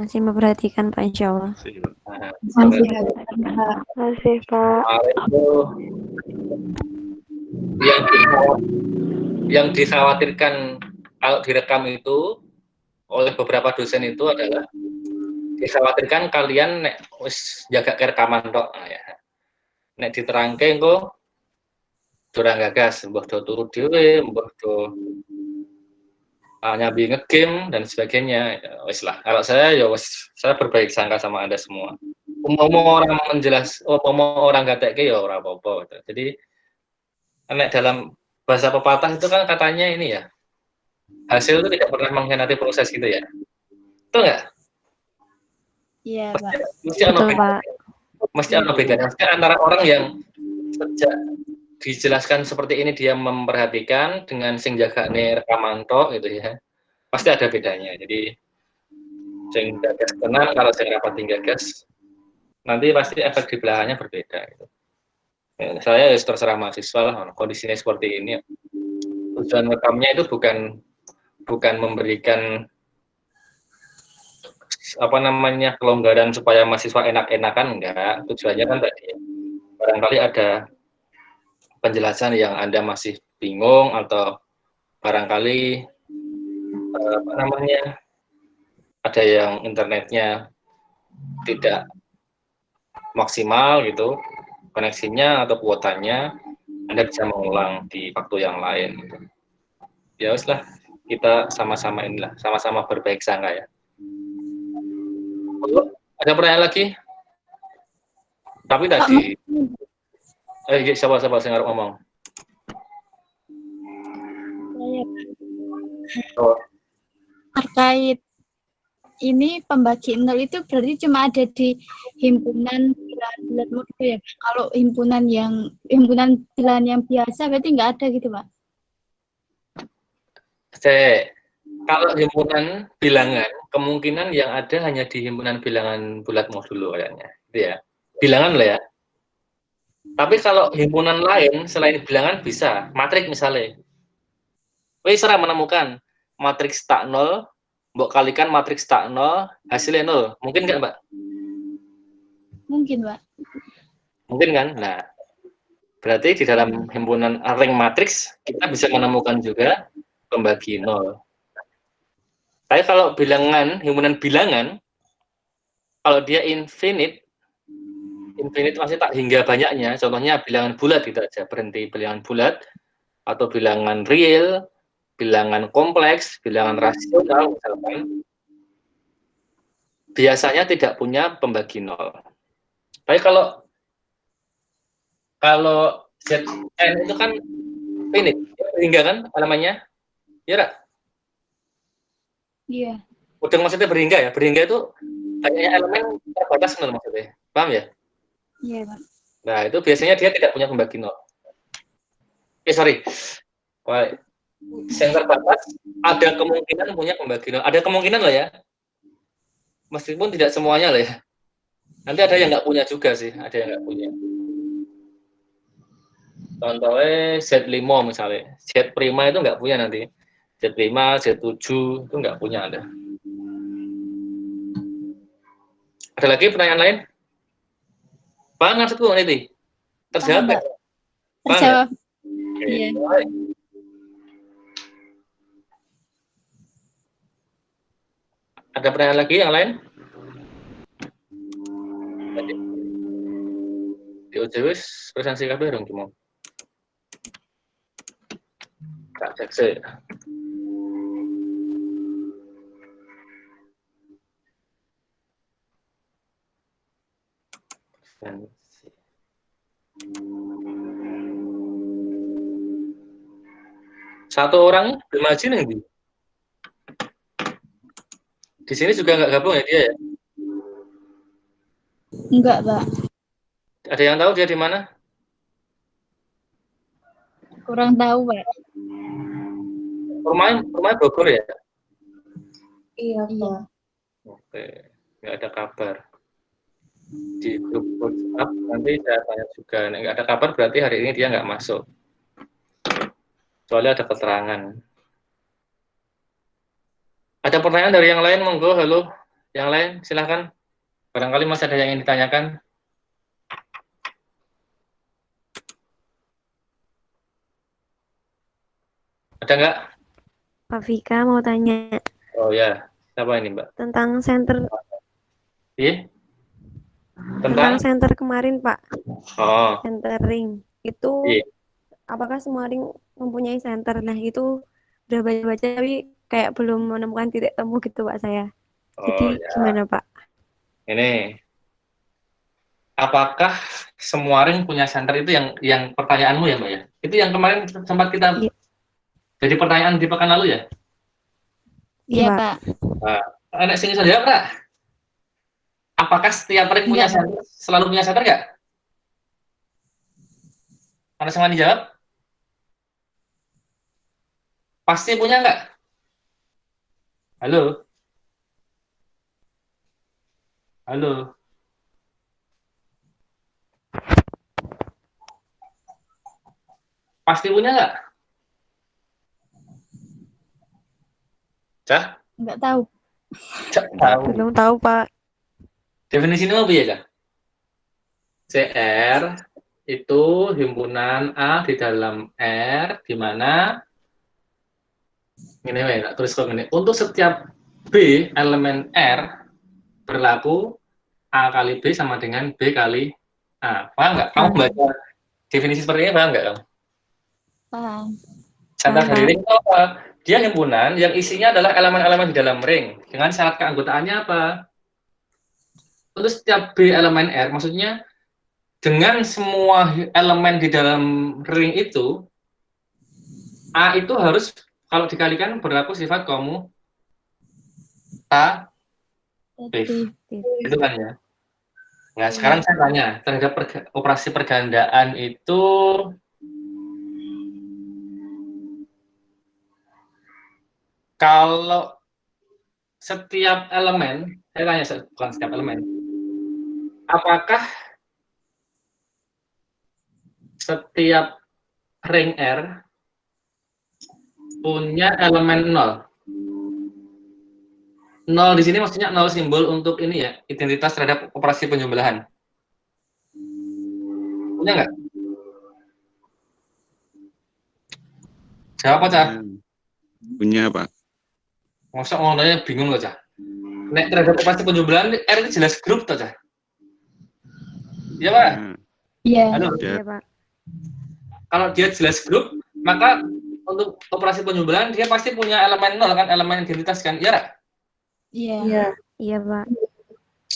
Masih memperhatikan Pak, insya Allah. Nah, Masih ada, Pak. Masih, Pak. kemarin itu yang dikhawatirkan kalau direkam itu oleh beberapa dosen itu adalah dikhawatirkan kalian nek wis jaga rekaman tok. Nah, ya. Nek diterangke engko durang gagas, mbah do turu dhewe, mbah do nyambi ngegame dan sebagainya. Ya, wis lah. Kalau saya ya wis, saya berbaik sangka sama Anda semua. Orang menjelas, orang gatekke ya ora apa-apa. Jadi nek dalam bahasa pepatah itu kan katanya ini ya, hasil itu tidak pernah mengkhianati proses gitu ya. Betul nggak? Iya, Pak. Mesti ada Betul, bedanya. Pak. Mesti ada bedanya. Mesti antara orang yang sejak dijelaskan seperti ini dia memperhatikan dengan sing jagane rekaman tok gitu ya. Pasti ada bedanya. Jadi sing gagas tenang kalau sing rapat gagas nanti pasti efek di belakangnya berbeda gitu. Ya, saya ya terserah mahasiswa lah kondisinya seperti ini. Tujuan rekamnya itu bukan memberikan apa namanya kelonggaran supaya mahasiswa enak-enakan, enggak. Tujuannya kan tadi barangkali ada penjelasan yang Anda masih bingung atau barangkali apa namanya ada yang internetnya tidak maksimal gitu koneksinya atau kuotanya, Anda bisa mengulang di waktu yang lain gitu. Ya wis lah, kita sama-sama inilah, sama-sama berbaik sangka ya. Ada pertanyaan lagi? Tapi tadi siapa yang harus ngomong? Oh. Terkait ini pembagian nol itu berarti cuma ada di himpunan pilihan modul ya. Kalau himpunan pilihan yang biasa berarti nggak ada gitu, Pak. Kalau himpunan bilangan, kemungkinan yang ada hanya di himpunan bilangan bulat modulo kayaknya, gitu ya. Bilangan lah ya. Tapi kalau himpunan lain selain bilangan bisa, matrik misalnya. Wih, serah menemukan matriks tak 0, mbok kalikan matriks tak 0, hasilnya 0. Mungkin nggak, Mbak? Mungkin, Pak. Mungkin kan? Nah, berarti di dalam himpunan ring matriks, kita bisa menemukan juga pembagi 0. Tapi kalau bilangan, himpunan bilangan, kalau dia infinite masih tak hingga banyaknya, contohnya bilangan bulat gitu aja, berhenti bilangan bulat, atau bilangan real, bilangan kompleks, bilangan rasional misalkan, biasanya tidak punya pembagi 0. Tapi kalau Zn itu kan finite, hingga kan alamannya, ya Ra? Iya. Udah maksudnya berhingga ya, berhingga itu banyaknya elemen terbatas 0 maksudnya, paham ya? Iya, Pak. Nah itu biasanya dia tidak punya pembagi 0. Sorry, yang terbatas ada kemungkinan punya pembagi 0, ada kemungkinan lah ya, meskipun tidak semuanya lah ya. Nanti ada yang nggak punya juga sih, ada yang nggak punya. Contohnya Z5 misalnya, Z prima itu nggak punya nanti. Z5, Z7 itu nggak punya ada. Ada lagi pertanyaan lain? Paham maksudku nanti? Terjawab nggak? Terjawab. Iya. Ada pertanyaan lagi yang lain? Di OJWS presensi kabeh dong cuma. Kak Jakse. Satu orang imagine yang di sini juga nggak gabung ya dia ya? Enggak, Pak. Ada yang tahu dia di mana? Kurang tahu, Pak. Rumahnya Bogor ya? Iya, Pak. Oke. nggak ada kabar. Di grup WhatsApp nanti saya tanya juga. Nggak ada kabar berarti hari ini dia nggak masuk. Soalnya ada keterangan. Ada pertanyaan dari yang lain, monggo. Halo, yang lain silahkan. Barangkali masih ada yang ingin ditanyakan. Ada nggak? Pak Vika mau tanya Oh ya, siapa ini Mbak? tentang center Iya? tentang Tentang? center kemarin Pak, Oh, center ring. Itu iya. apakah semua ring mempunyai center? Nah, itu udah baca-baca tapi kayak belum menemukan titik temu gitu Pak saya. Oh Jadi ya. gimana Pak? Ini apakah semua ring punya center itu yang pertanyaanmu ya Mbak ya? Itu yang kemarin sempat kita Iya. jadi pertanyaan di pekan lalu ya? Iya, Pak. Pak. Nah, anak sini saja Kak. Apakah setiap ring punya Enggak. center, selalu punya center nggak? Ada semua dijawab? Pasti punya nggak? Halo? Halo? Pasti punya nggak? Cah? Enggak tahu. Cah tahu. Belum tahu Pak. Definisinya apa ya, Cah? CR itu himpunan A di dalam R, di mana ini ya, tulis kok ini. Untuk setiap B elemen R berlaku A kali B sama dengan B kali A. Paham nggak? Kamu baca definisi seperti ini, paham nggak kamu? Paham. Center Paham, dari Pak. ring itu apa? Dia himpunan yang isinya adalah elemen-elemen di dalam ring. Dengan syarat keanggotaannya apa? Untuk setiap B elemen R, maksudnya dengan semua elemen di dalam ring itu, A itu harus kalau dikalikan berlaku sifat komutatif. Tadi. Itu kan ya. Nah, sekarang saya tanya, terhadap operasi pergandaan itu kalau setiap elemen, saya tanya bukan setiap elemen, apakah setiap ring R punya elemen 0? 0 di sini maksudnya 0 simbol untuk ini ya, identitas terhadap operasi penjumlahan. Punya nggak? Jawab apa, Cah? Punya, Pak. Masa ngomongnya bingung loh, Cah. Nek terhadap operasi penjumlahan, R itu jelas grup toh, Cah? Iya, Pak? Iya. Halo? Iya, Pak. Kalau dia jelas grup, maka untuk operasi penjumlahan, dia pasti punya elemen 0 kan, elemen identitas kan, iya nggak? Iya. Iya. Iya, Pak.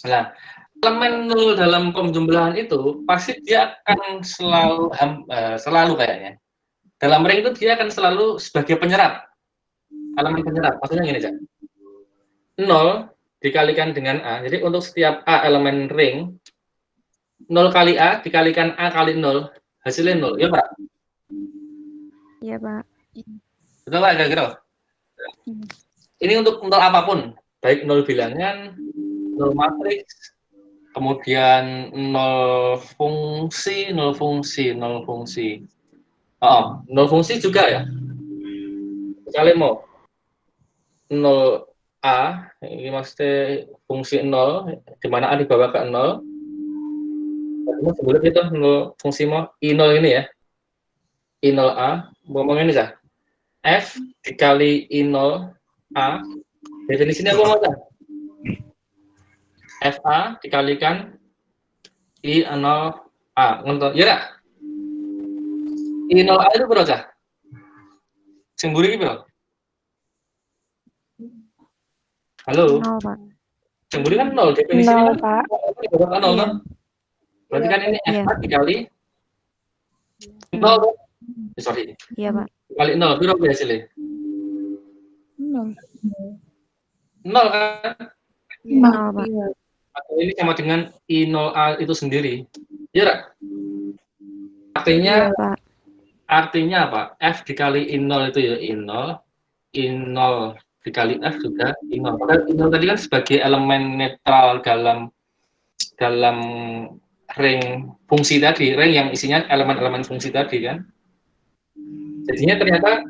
Nah, elemen 0 dalam penjumlahan itu pasti dia akan selalu kayaknya. Dalam ring itu dia akan selalu sebagai penyerap. Elemen penyerap. Maksudnya gini, Cak. 0 dikalikan dengan A. Jadi untuk setiap A elemen ring, 0 kali A dikalikan A kali 0, hasilnya 0. Ya, Pak? Iya, Pak. Betul, Pak? Kira-kira? Ini untuk apapun. Baik 0 bilangan, 0 matriks, kemudian 0 fungsi, 0 fungsi, 0 fungsi. Oh, 0 fungsi juga ya. Misalnya mau 0A, ini maksudnya fungsi 0, di mana A dibawa ke 0. Nah, sebelum itu 0 fungsi mau I0 ini ya. I0A, ngomong ini Cah. F dikali I0A, definisinya apa mau Cah? FA dikalikan I0A. Ngonton, ya enggak? I0A itu berapa Cah? Sing mburi iki piro? Halo. 0, Pak. Sing mburi kan 0, definisinya 0, kan Pak. 0 Iya. kan? Berarti kan ini Iya. FA dikali 0. Sorry. Iya, Pak. Dikali 0, piro hasilnya? 0. 0 kan? 0, Pak. Iya. Atau ini sama dengan I0A itu sendiri. Iya enggak? Artinya Iya, Pak. Artinya apa? F dikali I0 itu ya I0. I0 dikali F juga I0. Padahal I0 tadi kan sebagai elemen netral dalam ring fungsi tadi, ring yang isinya elemen-elemen fungsi tadi kan. Jadinya ternyata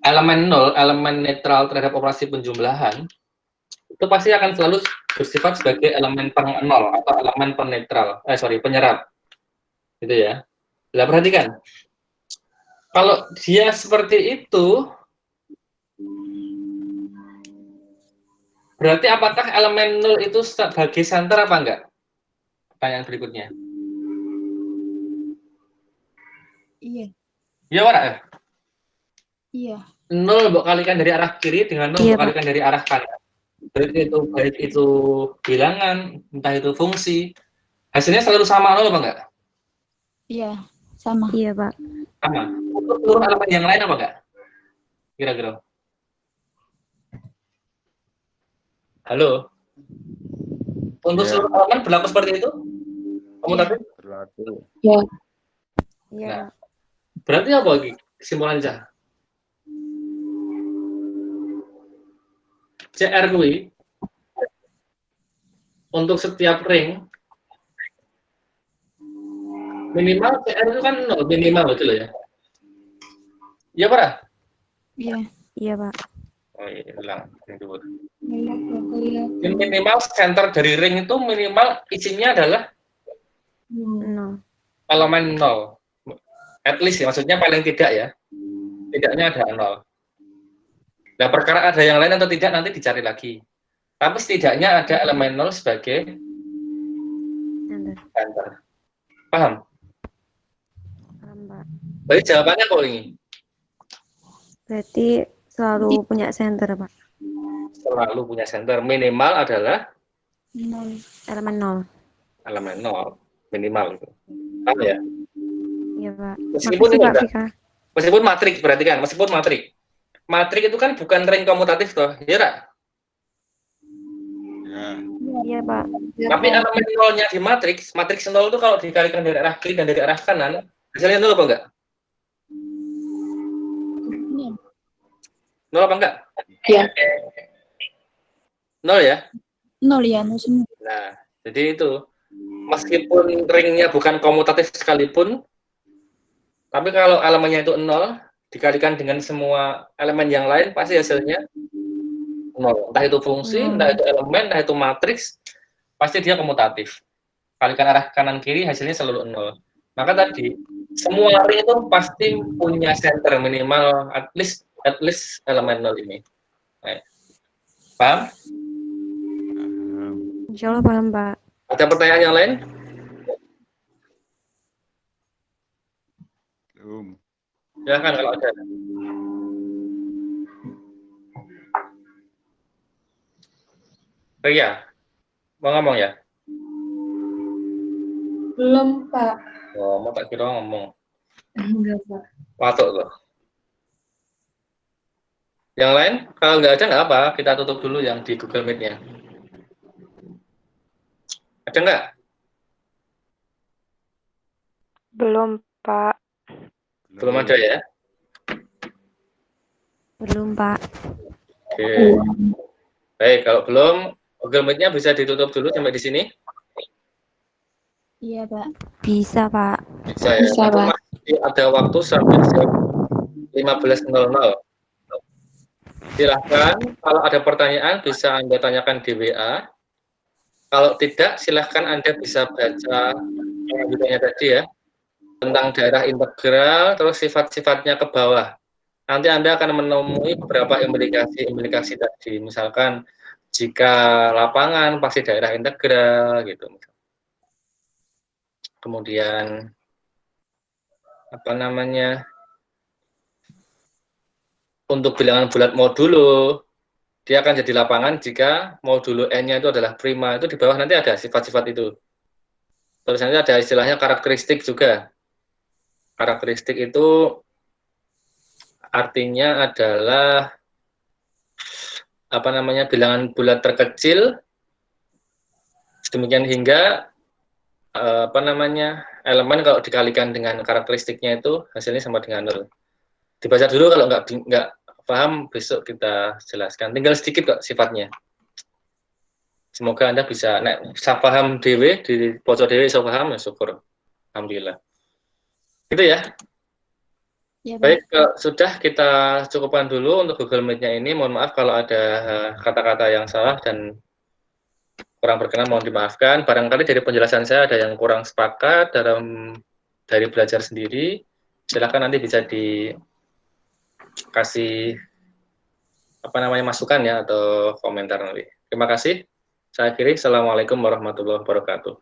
elemen 0, elemen netral terhadap operasi penjumlahan, itu pasti akan selalu bersifat sebagai elemen penol atau elemen penyerap. Gitu ya. Nah, perhatikan. Kalau dia seperti itu, berarti apakah elemen 0 itu sebagai center apa enggak? Pertanyaan berikutnya. Iya. Ya, Wara? Iya. 0 mbok kalikan dari arah kiri dengan 0 Iya, mbok kalikan dari arah kanan. Baik itu bilangan, entah itu fungsi, hasilnya selalu sama 0 apa enggak? Iya, sama. Iya, Pak. Sama. Untuk seluruh elemen yang lain apa enggak? Kira-kira. Halo? Untuk Iya. seluruh elemen berlaku seperti itu? Kamu Iya. tahu? Berlaku. Ya. Iya, Nah. Pak. Berarti apa lagi kesimpulan Cah? CR kui untuk setiap ring minimal CR itu kan 0 minimal betul ya? Iya, Pak? Iya. Iya, Pak. Oh iya, hilang. Ya. Minimal center dari ring itu minimal isinya adalah No. elemen 0. At least ya, maksudnya paling tidak ya. Tidaknya ada 0. Nah, perkara ada yang lain atau tidak nanti dicari lagi. Tapi setidaknya ada elemen 0 sebagai center. Paham? Paham, Pak. Berarti jawabannya kok ini? Berarti selalu punya center, Pak. Selalu punya center. Minimal adalah 0. Elemen 0. elemen 0. Minimal itu. Paham ya? Iya, Pak. Meskipun Makasih, ini Pak enggak. Vika. Meskipun matriks, berarti kan? Meskipun matrik. Matrik itu kan bukan ring komutatif toh, ya tak? Ya. Iya, Pak. Tapi elemen nolnya di matriks 0 itu kalau dikalikan dari arah kiri dan dari arah kanan, hasilnya 0 apa enggak? 0 apa enggak? Iya. 0 ya? 0 ya, 0 semua. Nah, jadi itu. Meskipun ringnya bukan komutatif sekalipun, tapi kalau elemennya itu 0, dikalikan dengan semua elemen yang lain, pasti hasilnya 0. Entah itu fungsi, entah itu elemen, entah itu matriks, pasti dia komutatif. Kalikan arah kanan kiri, hasilnya selalu 0. Maka tadi, semua ring itu pasti punya center minimal at least elemen 0 ini. Baik. Paham? Insya Allah paham, Pak. Ada pertanyaan yang lain? Belum. Silahkan kalau ada. Ria, mau ngomong ya? Belum, Pak. Oh, mau tak kira ngomong. Enggak, Pak. Watuk loh. Yang lain, kalau nggak ada nggak apa, kita tutup dulu yang di Google Meet-nya. Ada nggak? Belum, Pak. Belum ada ya? Belum, Pak. Oke. Baik, kalau belum, Google Meet-nya bisa ditutup dulu sampai di sini? Iya, Pak. Bisa, Pak. Bisa ya. Bisa, Tapi Pak. masih ada waktu sampai jam 15.00. Silahkan, kalau ada pertanyaan bisa Anda tanyakan di WA. Kalau tidak, silahkan Anda bisa baca lanjutannya tadi ya, tentang daerah integral, terus sifat-sifatnya ke bawah. Nanti Anda akan menemui beberapa implikasi tadi. Misalkan, jika lapangan pasti daerah integral, gitu. Kemudian, apa namanya, untuk bilangan bulat modulo, dia akan jadi lapangan jika modulo N-nya itu adalah prima. Itu di bawah nanti ada sifat-sifat itu. Terus nanti ada istilahnya karakteristik juga. Karakteristik itu artinya adalah apa namanya, bilangan bulat terkecil, demikian hingga apa namanya, elemen kalau dikalikan dengan karakteristiknya itu hasilnya sama dengan 0. Dibaca dulu kalau nggak paham besok kita jelaskan. Tinggal sedikit kok sifatnya. Semoga Anda bisa bisa paham dewe di pojok dewe bisa paham ya syukur. Alhamdulillah. Gitu ya. Ya, Pak. Baik, sudah kita cukupkan dulu untuk Google Meet-nya ini. Mohon maaf kalau ada kata-kata yang salah dan kurang berkenan, mohon dimaafkan. Barangkali dari penjelasan saya ada yang kurang sepakat dari belajar sendiri. Silakan nanti bisa dikasih masukan ya atau komentar nanti. Terima kasih. Saya akhiri. Assalamualaikum warahmatullahi wabarakatuh.